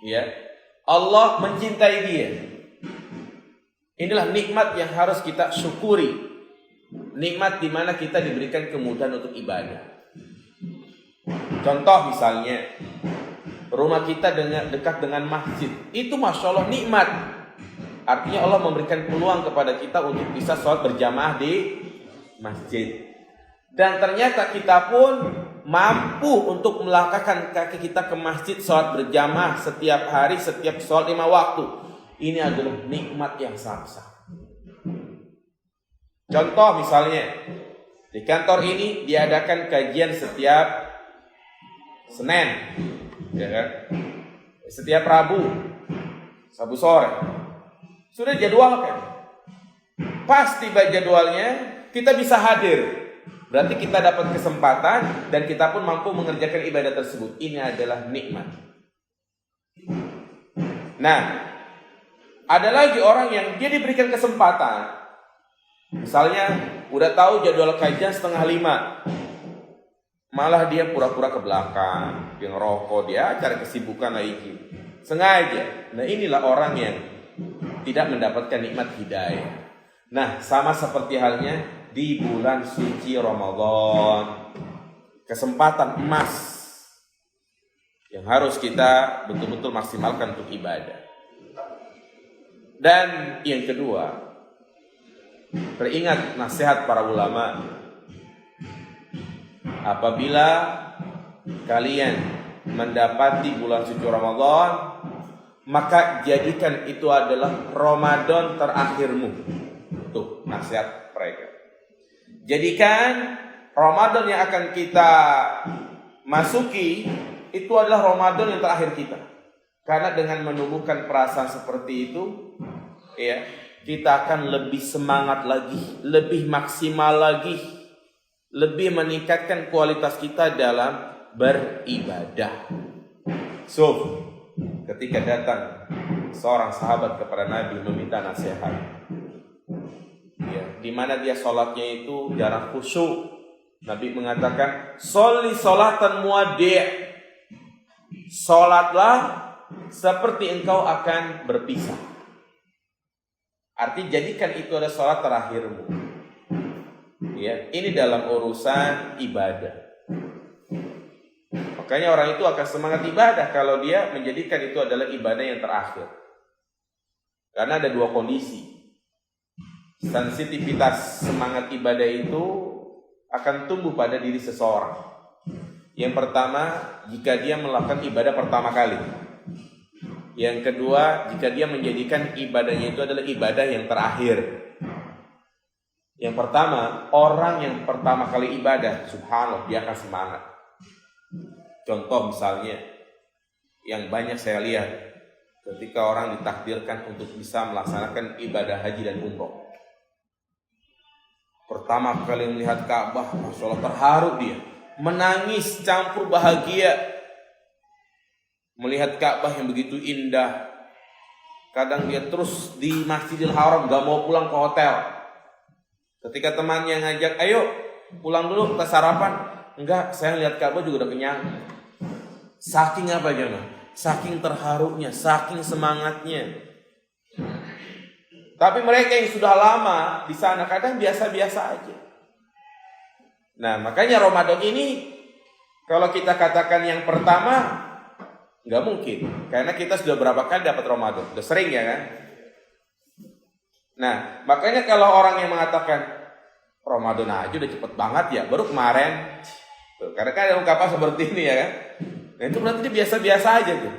Ya, Allah mencintai dia. Inilah nikmat yang harus kita syukuri. Nikmat di mana kita diberikan kemudahan untuk ibadah. Contoh misalnya, rumah kita dekat dengan masjid, itu masya Allah nikmat. Artinya Allah memberikan peluang kepada kita untuk bisa sholat berjamaah di masjid. Dan ternyata kita pun mampu untuk melangkahkan kaki kita ke masjid sholat berjamaah setiap hari, setiap sholat 5 waktu. Ini adalah nikmat yang sangat. Contoh misalnya, di kantor ini diadakan kajian setiap Senin, ya kan? Setiap Rabu sore. Sudah jadwalkan. Pas tiba jadwalnya, kita bisa hadir. Berarti kita dapat kesempatan dan kita pun mampu mengerjakan ibadah tersebut. Ini adalah nikmat. Nah, ada lagi orang yang dia diberikan kesempatan. Misalnya, udah tahu jadwal kajian 4:30. Malah dia pura-pura ke belakang, dia ngerokok, dia cari kesibukan lagi. Sengaja. Nah, inilah orang yang tidak mendapatkan nikmat hidayah. Nah, sama seperti halnya di bulan suci Ramadan. Kesempatan emas yang harus kita betul-betul maksimalkan untuk ibadah. Dan yang kedua, teringat nasihat para ulama. Apabila kalian mendapati bulan suci Ramadan, maka jadikan itu adalah Ramadan terakhirmu. Tuh nasihat mereka. Jadikan Ramadan yang akan kita masuki itu adalah Ramadan yang terakhir kita. Karena dengan menumbuhkan perasaan seperti itu, ya, kita akan lebih semangat lagi, lebih maksimal lagi, lebih meningkatkan kualitas kita dalam beribadah. So, ketika datang seorang sahabat kepada Nabi meminta nasihat, ya, di mana dia sholatnya itu jarang khusyuk, Nabi mengatakan, "Sholli sholatan muwaddi'." Sholatlah seperti engkau akan berpisah. Arti jadikan itu adalah sholat terakhirmu. Ya, ini dalam urusan ibadah. Makanya orang itu akan semangat ibadah kalau dia menjadikan itu adalah ibadah yang terakhir. Karena ada dua kondisi. Sensitivitas semangat ibadah itu akan tumbuh pada diri seseorang. Yang pertama, jika dia melakukan ibadah pertama kali. Yang kedua, jika dia menjadikan ibadahnya itu adalah ibadah yang terakhir. Yang pertama, orang yang pertama kali ibadah, subhanallah, dia akan semangat. Contoh misalnya, yang banyak saya lihat, ketika orang ditakdirkan untuk bisa melaksanakan ibadah haji dan umroh. Pertama kali melihat Ka'bah, Masya Allah, terharu dia. Menangis campur bahagia. Melihat Ka'bah yang begitu indah. Kadang dia terus di Masjidil Haram, gak mau pulang ke hotel. Ketika temannya ngajak, ayo pulang dulu kita sarapan. Enggak, saya lihat Ka'bah juga udah kenyang. Saking apa jangan? Saking terharunya, saking semangatnya. Tapi mereka yang sudah lama di sana kadang biasa-biasa aja. Nah, makanya Ramadan ini kalau kita katakan yang pertama, nggak mungkin. Karena kita sudah berapa kali dapat Ramadan, udah sering ya kan? Nah, makanya kalau orang yang mengatakan Ramadan aja udah cepet banget ya, baru kemarin. Tuh, karena kan ada ungkapan seperti ini ya kan? Nah, itu berarti dia biasa-biasa aja tuh.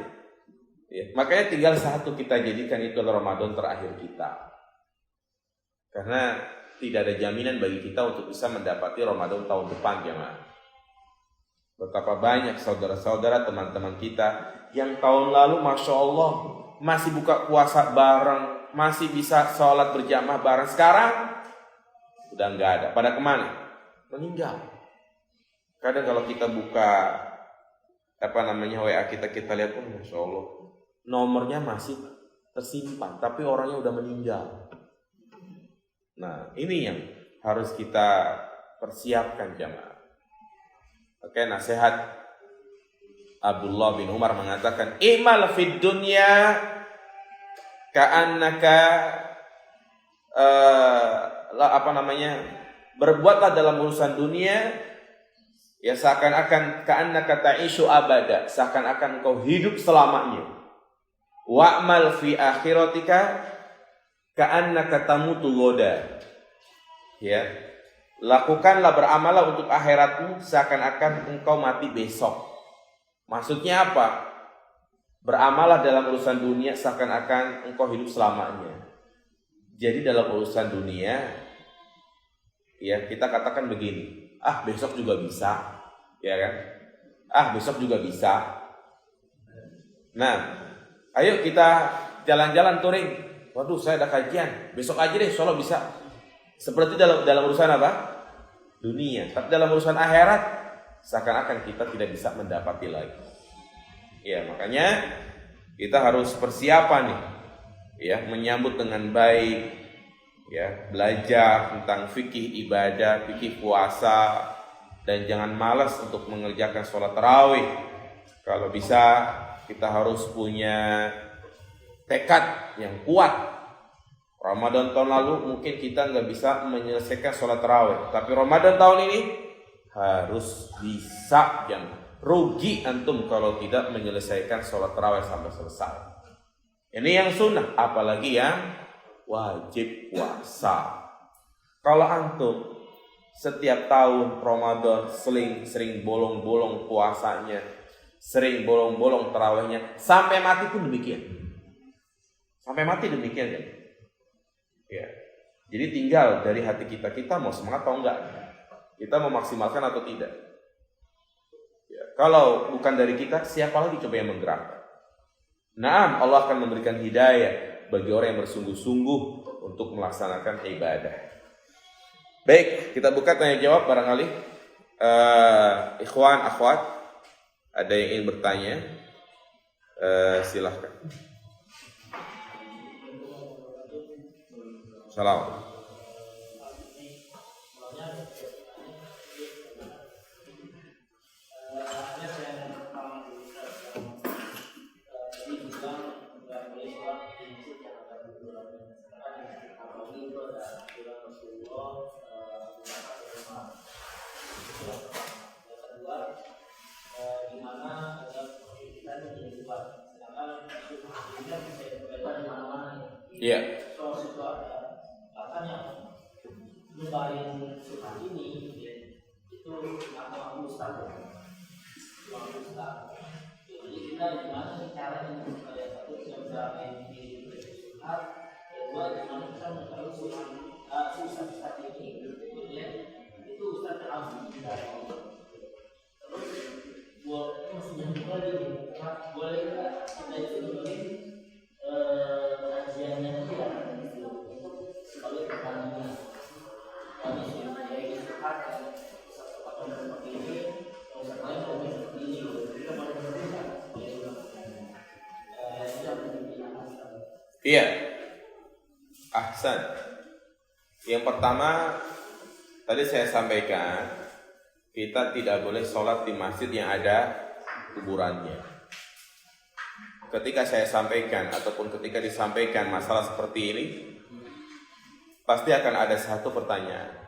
Ya, makanya tinggal satu kita jadikan itu Ramadan terakhir kita. Karena tidak ada jaminan bagi kita untuk bisa mendapati Ramadan tahun depan, jemaah. Betapa banyak saudara-saudara, teman-teman kita yang tahun lalu Masya Allah masih buka puasa bareng, masih bisa sholat berjamaah bareng. Sekarang udah nggak ada. Pada kemana? Meninggal. Kadang kalau kita buka WA kita lihat pun Masya Allah nomornya masih tersimpan, tapi orangnya udah meninggal. Nah, ini yang harus kita persiapkan jamaah. Oke, nasihat Abdullah bin Umar mengatakan, "I'mal fid dunya ka'annaka berbuatlah dalam urusan dunia ya seakan-akan ka'annaka ta'ishu abada, seakan-akan kau hidup selamanya. Wa'mal fi akhiratika ka'annaka tamutu ghoda." Ya. Lakukanlah, beramallah untuk akhiratmu seakan-akan engkau mati besok. Maksudnya apa? Beramallah dalam urusan dunia seakan-akan engkau hidup selamanya. Jadi dalam urusan dunia, ya kita katakan begini, besok juga bisa, ya kan? Besok juga bisa. Nah, ayo kita jalan-jalan touring. Waduh, saya ada kajian. Besok aja deh, Solo bisa. Seperti dalam urusan apa? Dunia. Tapi dalam urusan akhirat, seakan-akan kita tidak bisa mendapati lagi. Ya, makanya kita harus persiapan nih, ya, menyambut dengan baik, ya, belajar tentang fikih ibadah, fikih puasa, dan jangan malas untuk mengerjakan sholat tarawih. Kalau bisa kita harus punya tekad yang kuat. Ramadan tahun lalu mungkin kita nggak bisa menyelesaikan sholat tarawih, tapi Ramadan tahun ini harus bisa. Jangan rugi antum kalau tidak menyelesaikan sholat tarawih sampai selesai. Ini yang sunnah, apalagi yang wajib puasa. Kalau antum setiap tahun Ramadan sering bolong-bolong puasanya, sering bolong-bolong tarawihnya, sampai mati pun demikian. Sampai mati demikian kan? Ya. Jadi tinggal dari hati kita mau semangat atau enggak, kita mau maksimalkan atau tidak. Ya. Kalau bukan dari kita, siapa lagi coba yang menggerakkan? Naam, Allah akan memberikan hidayah bagi orang yang bersungguh-sungguh untuk melaksanakan ibadah. Baik, kita buka tanya jawab barangkali. Ikhwan, akhwat, ada yang ingin bertanya? Silahkan. Salam. Iya.
Bahkan yang nyebarin surat ini itu aku ustaz. Jadi kita gimana caranya supaya satu yang di surat, kedua gimana kita mengetahui surat ini, itu ustaz terakhir. Terus maksudnya boleh kita itu kajiannya tidak sebagai pertandingan kami kayak gitu kan atau seperti ini atau lain seperti ini kita boleh berbeda.
Iya, ahsan. Yang pertama tadi saya sampaikan, kita tidak boleh sholat di masjid yang ada kuburannya. Ketika saya sampaikan ataupun ketika disampaikan masalah seperti ini, pasti akan ada satu pertanyaan.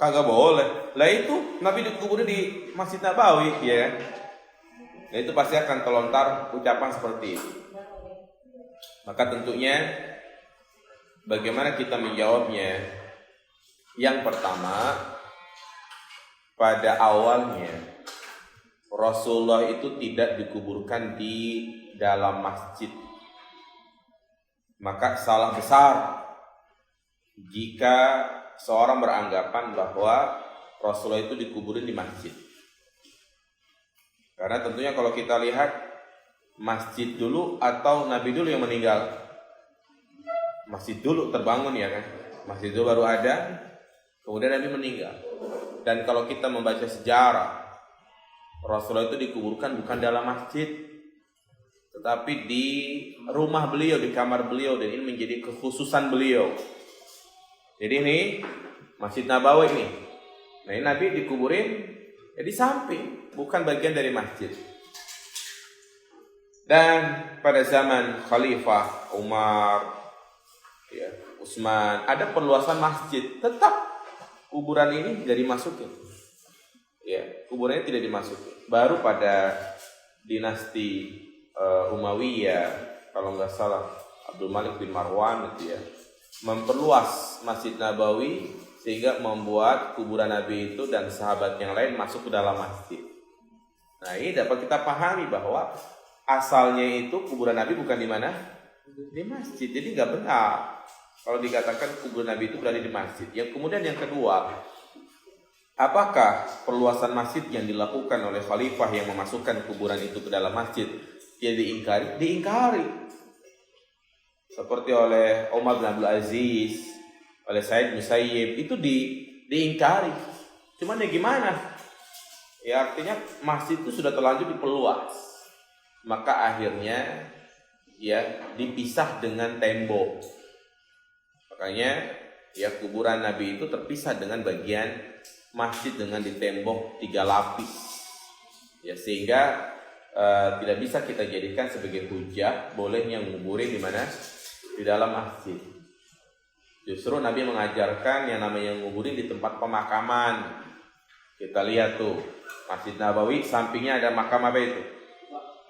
Kagak boleh. Lah itu Nabi dikubur di Masjid Nabawi, ya kan? Nah itu pasti akan terlontar ucapan seperti itu. Maka tentunya bagaimana kita menjawabnya? Yang pertama, pada awalnya Rasulullah itu tidak dikuburkan di dalam masjid. Maka salah besar jika seorang beranggapan bahwa Rasulullah itu dikuburin di masjid. Karena tentunya kalau kita lihat masjid dulu atau Nabi dulu yang meninggal? Masjid dulu terbangun, ya kan? Masjid dulu baru ada, kemudian Nabi meninggal. Dan kalau kita membaca sejarah, Rasulullah itu dikuburkan bukan dalam masjid, tetapi di rumah beliau, di kamar beliau, dan ini menjadi kekhususan beliau. Jadi ini Masjid Nabawi ini. Nah ini Nabi dikuburin di samping, bukan bagian dari masjid. Dan pada zaman Khalifah Umar, ya, Utsman, ada perluasan masjid, tetap kuburan ini tidak dimasukin. Ya, kuburannya tidak dimasukin. Baru pada dinasti Umayyah, kalau nggak salah Abdul Malik bin Marwan itu ya, memperluas Masjid Nabawi sehingga membuat kuburan Nabi itu dan sahabat yang lain masuk ke dalam masjid. Nah ini dapat kita pahami bahwa asalnya itu kuburan Nabi bukan di mana? Di masjid. Jadi nggak benar kalau dikatakan kuburan Nabi itu berada di masjid. Yang kemudian yang kedua, apakah perluasan masjid yang dilakukan oleh khalifah yang memasukkan kuburan itu ke dalam masjid ya diingkari, diingkari. Seperti oleh Umar bin Abdul Aziz, oleh Said Musayyib, itu diingkari. Cuman ya gimana? Ya artinya masjid itu sudah terlanjur diperluas. Maka akhirnya ya dipisah dengan tembok. Makanya ya kuburan Nabi itu terpisah dengan bagian masjid dengan ditembok 3 lapis. Ya sehingga tidak bisa kita jadikan sebagai hujah bolehnya nguburin di mana? Di dalam masjid. Justru Nabi mengajarkan yang namanya nguburin di tempat pemakaman. Kita lihat tuh Masjid Nabawi sampingnya ada makam apa itu?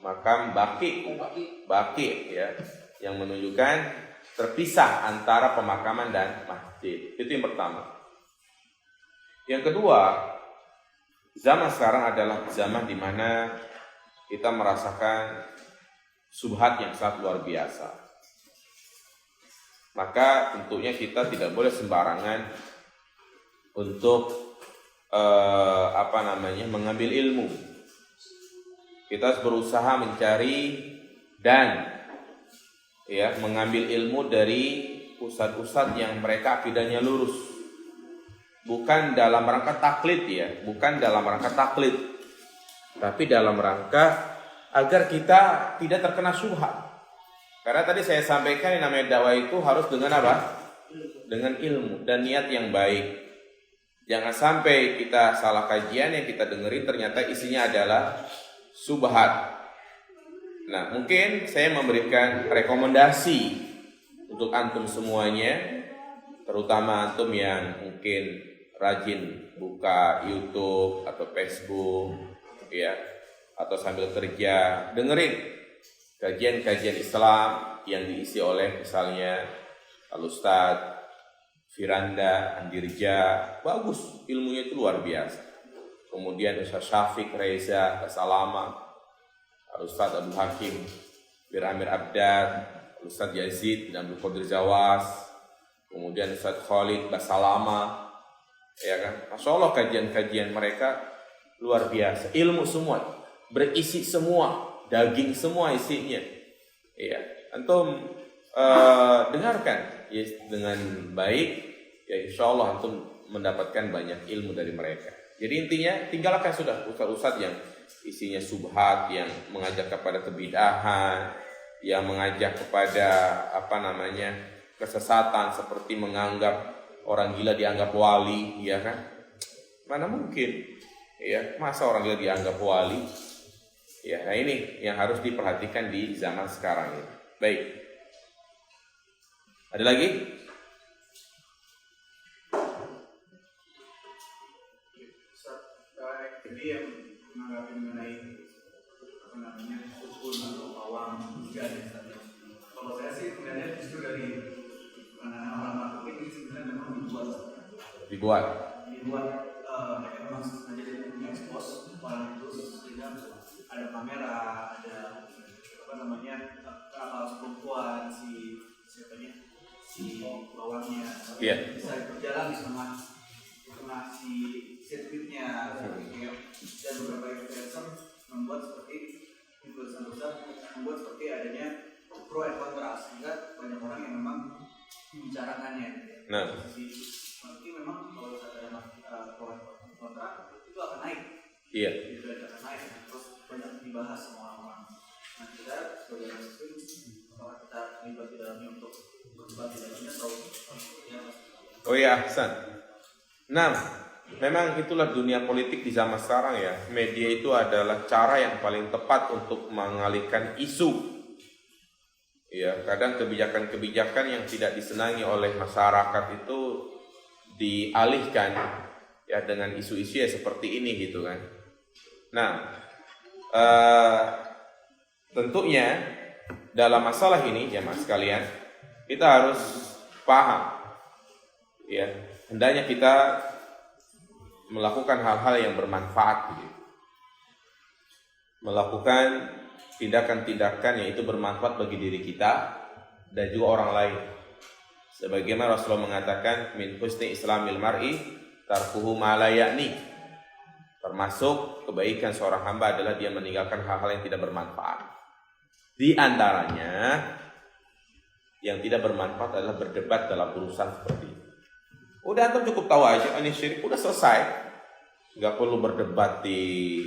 Makam Baqi ya, yang menunjukkan terpisah antara pemakaman dan masjid. Itu yang pertama. Yang kedua, zaman sekarang adalah zaman di mana kita merasakan subhat yang sangat luar biasa. Maka tentunya kita tidak boleh sembarangan untuk mengambil ilmu. Kita harus berusaha mencari dan ya mengambil ilmu dari ustadz-ustadz yang mereka akidahnya lurus. Bukan dalam rangka taklid ya, bukan dalam rangka taklid, tapi dalam rangka agar kita tidak terkena syubhat. Karena tadi saya sampaikan yang namanya dakwah itu harus dengan apa? Dengan ilmu dan niat yang baik. Jangan sampai kita salah kajian yang kita dengerin ternyata isinya adalah subhat. Nah, mungkin saya memberikan rekomendasi untuk antum semuanya, terutama antum yang mungkin rajin buka YouTube atau Facebook, ya, atau sambil kerja, dengerin kajian-kajian Islam yang diisi oleh misalnya Al-Ustadz Firanda, Andirja, bagus, ilmunya itu luar biasa. Kemudian Ustaz Syafiq Reza, Basalama, Ustaz Abdul Hakim, Bir Amir Abdad, Ustaz Yazid bin Abdul Qadir Zawas, kemudian Ustaz Khalid Basalama, ya kan? Masya Allah kajian-kajian mereka luar biasa. Ilmu semua, berisi semua, daging semua isinya. Ya, antum dengarkan ya, dengan baik, ya insya Allah antum mendapatkan banyak ilmu dari mereka. Jadi intinya tinggalkan sudah ustadz-ustadz yang isinya subhat, yang mengajak kepada kebidahan, yang mengajak kepada kesesatan seperti menganggap orang gila dianggap wali, ya kan? Mana mungkin? Ya, masa orang gila dianggap wali? Ya, nah ini yang harus diperhatikan di zaman sekarang ini. Baik. Ada lagi?
Jadi yang menanggapi mengenai hukum atau awam juga ada. Kalau saya sih melihatnya justru dari pandangan orang marketing ini sebenarnya memang dibuat memang sengaja mengekspos orang itu sehingga ada kamera, ada kapal perempuan si bawahnya bisa berjalan di tengah si sirkuitnya dan beberapa influencer membuat seperti adanya pro and kontra sehingga banyak orang yang memang membicarakannya.
Nah,
berarti memang kalau ada pro and kontra itu akan naik.
Iya.
Itu akan naik terus banyak dibahas sama orang-orang. Nah kita sebagai muslim apakah kita terlibat di dalamnya untuk berdebat di dalamnya atau ya?
Oh iya, Ahsan. Nah, memang itulah dunia politik di zaman sekarang ya. Media itu adalah cara yang paling tepat untuk mengalihkan isu. Ya, kadang kebijakan-kebijakan yang tidak disenangi oleh masyarakat itu dialihkan ya dengan isu-isu ya seperti ini gitu kan. Nah, tentunya dalam masalah ini jemaah sekalian kita harus paham ya, hendaknya kita melakukan hal-hal yang bermanfaat gitu. Melakukan tindakan-tindakan yang itu bermanfaat bagi diri kita dan juga orang lain. Sebagaimana Rasulullah mengatakan min husni islamil mar'i tarkuhu ma la ya'ni. Termasuk kebaikan seorang hamba adalah dia meninggalkan hal-hal yang tidak bermanfaat. Di antaranya yang tidak bermanfaat adalah berdebat dalam urusan seperti itu. Udah antum cukup tahu aja ini syirik, udah selesai. Nggak perlu berdebat di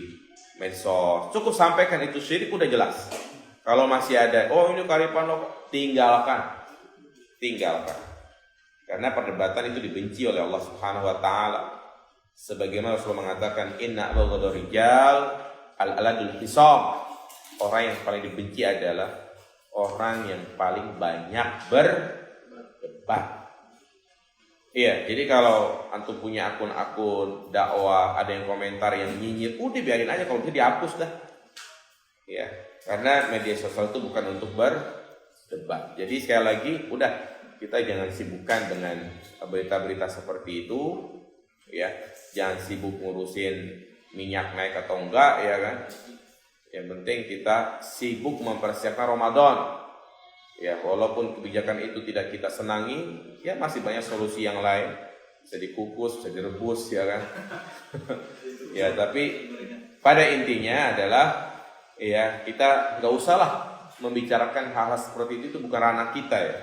medsos. Cukup sampaikan itu syirik, udah jelas. Kalau masih ada, oh ini kearifan lokal, tinggalkan. Karena perdebatan itu dibenci oleh Allah Subhanahu wa taala. Sebagaimana Rasulullah mengatakan, inna abghadar rijal al-aladul hisab. Orang yang paling dibenci adalah orang yang paling banyak berdebat. Iya, jadi kalau antum punya akun-akun dakwah, ada yang komentar yang nyinyir, udah biarin aja, kalau bisa dihapus dah. Ya, karena media sosial itu bukan untuk berdebat. Jadi sekali lagi, udah kita jangan sibukkan dengan berita-berita seperti itu, ya. Jangan sibuk ngurusin minyak naik atau enggak, ya kan. Yang penting kita sibuk mempersiapkan Ramadan. Ya, walaupun kebijakan itu tidak kita senangi, ya masih banyak solusi yang lain. Bisa dikukus, bisa direbus, ya kan. Ya, tapi pada intinya adalah ya kita nggak usahlah membicarakan hal-hal seperti itu bukan ranah kita ya.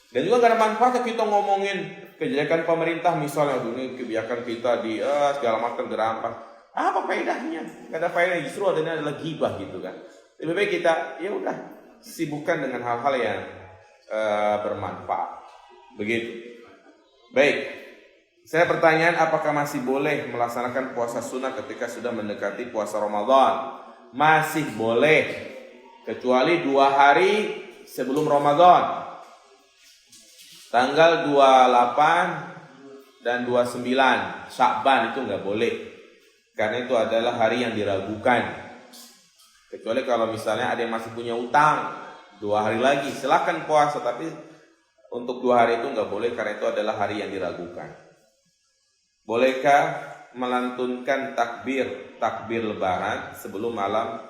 Dan juga gak ada manfaatnya kita ngomongin kejelekan pemerintah misalnya, ini kebijakan kita di segala macam gerampas. Apa faedahnya? Gak ada faedahnya, justru adanya adalah ghibah gitu kan. Lebih baik kita ya udah sibukkan dengan hal-hal yang bermanfaat. Begitu. Baik. Saya pertanyaan, apakah masih boleh melaksanakan puasa sunnah ketika sudah mendekati puasa Ramadan? Masih boleh, kecuali 2 hari sebelum Ramadan. Tanggal 28 dan 29 Sya'ban itu nggak boleh, karena itu adalah hari yang diragukan. Kecuali kalau misalnya ada yang masih punya utang 2 hari lagi, silakan puasa, tapi untuk 2 hari itu nggak boleh karena itu adalah hari yang diragukan. Bolehkah melantunkan takbir lebaran sebelum malam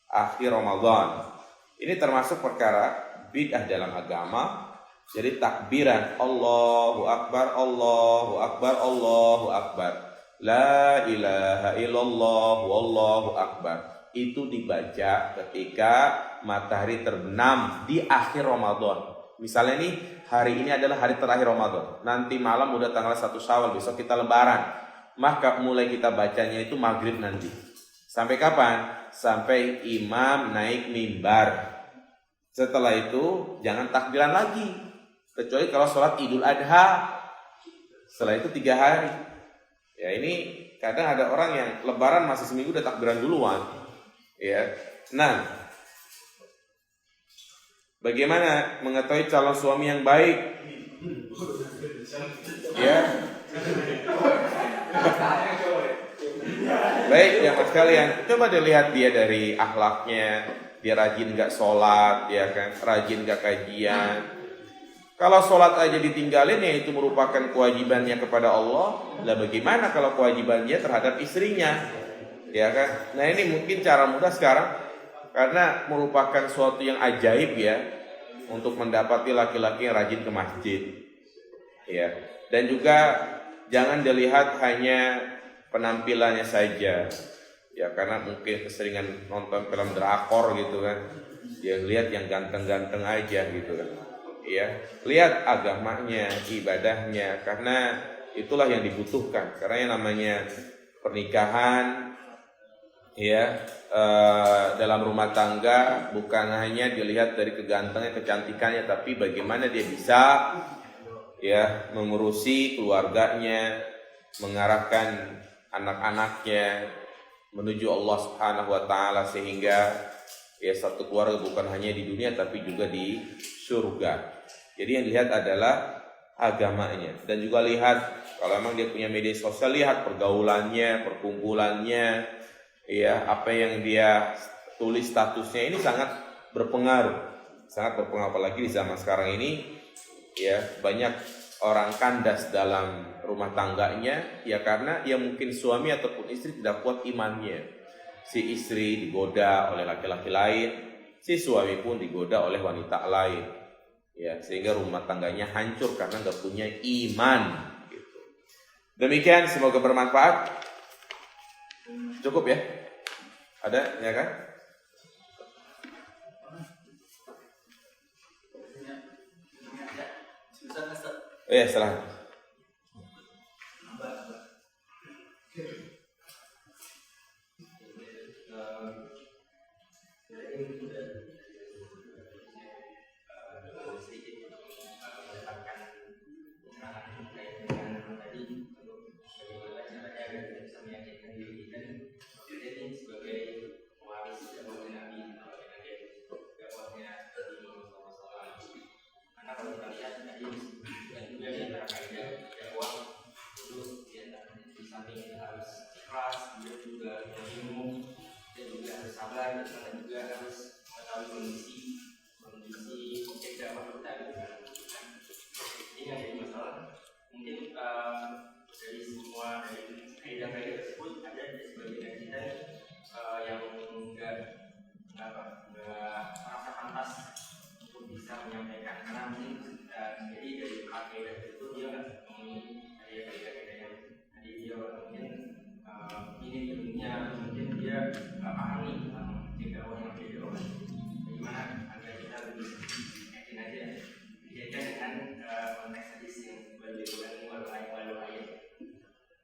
akhir Ramadan? Ini termasuk perkara bid'ah dalam agama. Jadi takbiran Allahu Akbar, Allahu Akbar, Allahu Akbar, la ilaha illallah, wallahu akbar, itu dibaca ketika matahari terbenam di akhir Ramadan. Misalnya nih, hari ini adalah hari terakhir Ramadan, nanti malam udah tanggal 1 Syawal, besok kita lebaran, maka mulai kita bacanya itu maghrib nanti. Sampai kapan? Sampai imam naik mimbar. Setelah itu jangan takbiran lagi, kecuali kalau sholat Idul Adha. Setelah itu 3 hari. Ya, ini kadang ada orang yang lebaran masih seminggu udah takbiran duluan. Ya. Nah, bagaimana mengetahui calon suami yang baik? Ya. Baik ya mas kalian, coba dilihat dia dari akhlaknya, dia rajin gak sholat, ya kan, rajin gak kajian. Kalau sholat aja ditinggalin, ya itu merupakan kewajibannya kepada Allah. Lah bagaimana kalau kewajibannya terhadap istrinya, ya kan? Nah ini mungkin cara mudah sekarang, karena merupakan suatu yang ajaib ya, untuk mendapati laki-laki yang rajin ke masjid, ya. Dan juga jangan dilihat hanya penampilannya saja, ya, karena mungkin keseringan nonton film drakor gitu kan, dia lihat yang ganteng-ganteng aja gitu kan. Ya, lihat agamanya, ibadahnya, karena itulah yang dibutuhkan. Karena yang namanya pernikahan, ya, dalam rumah tangga bukan hanya dilihat dari kegantengan, kecantikannya, tapi bagaimana dia bisa, ya, mengurusi keluarganya, mengarahkan anak-anaknya menuju Allah Subhanahu wa taala, sehingga ya satu keluarga bukan hanya di dunia tapi juga di surga. Jadi yang dilihat adalah agamanya, dan juga lihat kalau memang dia punya media sosial, lihat pergaulannya, perkumpulannya, ya, apa yang dia tulis statusnya, ini sangat berpengaruh, apalagi di zaman sekarang ini, ya, banyak orang kandas dalam rumah tangganya, ya karena ya mungkin suami ataupun istri tidak kuat imannya. Si istri digoda oleh laki-laki lain, si suami pun digoda oleh wanita lain, ya, sehingga rumah tangganya hancur karena nggak punya iman. Gitu. Demikian, semoga bermanfaat. Cukup ya? Ada, ya kan? Ya, salah.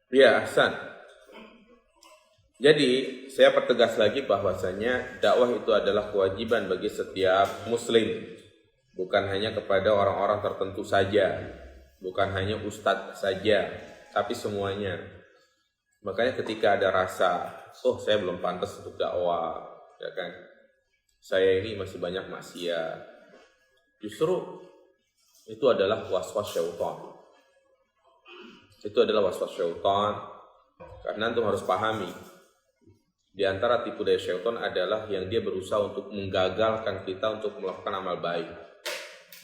Ya, ahsan. Jadi, saya pertegas lagi bahwasanya dakwah itu adalah kewajiban bagi setiap muslim. Bukan hanya kepada orang-orang tertentu saja. Bukan hanya ustadz saja, tapi semuanya. Makanya ketika ada rasa, oh saya belum pantas untuk dakwah, ya kan? Saya ini masih banyak maksiat. Justru itu adalah was-was syaitan. Itu adalah was-was syaitan. Karena antum harus pahami, di antara tipu daya syaitan adalah yang dia berusaha untuk menggagalkan kita untuk melakukan amal baik.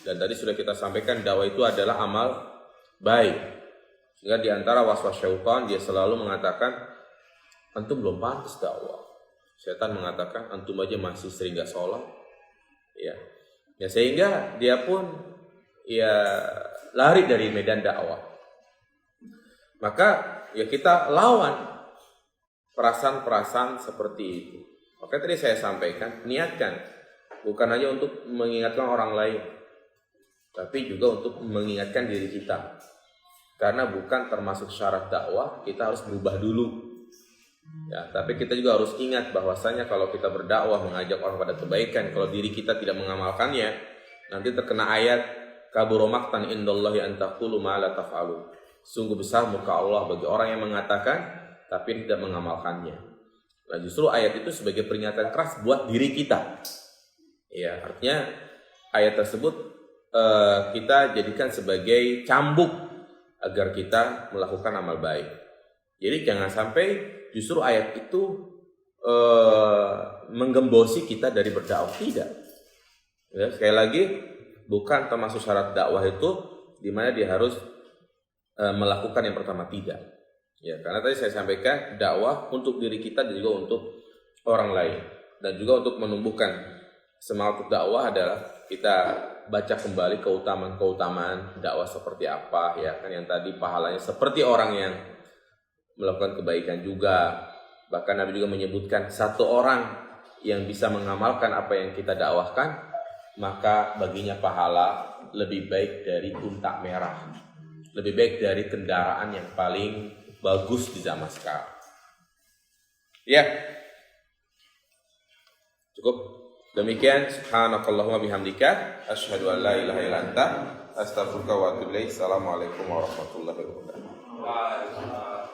Dan tadi sudah kita sampaikan dakwah itu adalah amal baik. Sehingga di antara was-was syaitan dia selalu mengatakan antum belum pantas dakwah. Syaitan mengatakan antum aja masih sering gak sholat. Ya, sehingga dia pun lari dari medan dakwah. Maka ya kita lawan perasaan-perasaan seperti itu. Oke, tadi saya sampaikan, niatkan bukan hanya untuk mengingatkan orang lain, tapi juga untuk mengingatkan diri kita. Karena bukan termasuk syarat dakwah, kita harus berubah dulu. Ya, tapi kita juga harus ingat bahwasanya kalau kita berdakwah mengajak orang pada kebaikan, kalau diri kita tidak mengamalkannya, nanti terkena ayat kabura maqtan indallahi an taqulu ma la taf'alun. Sungguh besar muka Allah bagi orang yang mengatakan tapi tidak mengamalkannya. Nah, justru ayat itu sebagai peringatan keras buat diri kita. Ya, artinya ayat tersebut kita jadikan sebagai cambuk agar kita melakukan amal baik. Jadi jangan sampai justru ayat itu menggembosi kita dari berdakwah. Tidak. Ya, sekali lagi bukan termasuk syarat dakwah itu di mana dia harus melakukan yang pertama, tidak. Ya, karena tadi saya sampaikan dakwah untuk diri kita dan juga untuk orang lain, dan juga untuk menumbuhkan semangat dakwah adalah kita baca kembali keutamaan dakwah seperti apa, ya kan, yang tadi pahalanya seperti orang yang melakukan kebaikan juga. Bahkan Nabi juga menyebutkan satu orang yang bisa mengamalkan apa yang kita dakwahkan, maka baginya pahala lebih baik dari unta merah. Lebih baik dari kendaraan yang paling bagus di zaman sekarang. Ya. Cukup. Demikian, subhanakallahumma bihamdika asyhadu an la ilaha illa anta astaghfiruka wa atubu ilaik. Assalamualaikum warahmatullahi wabarakatuh.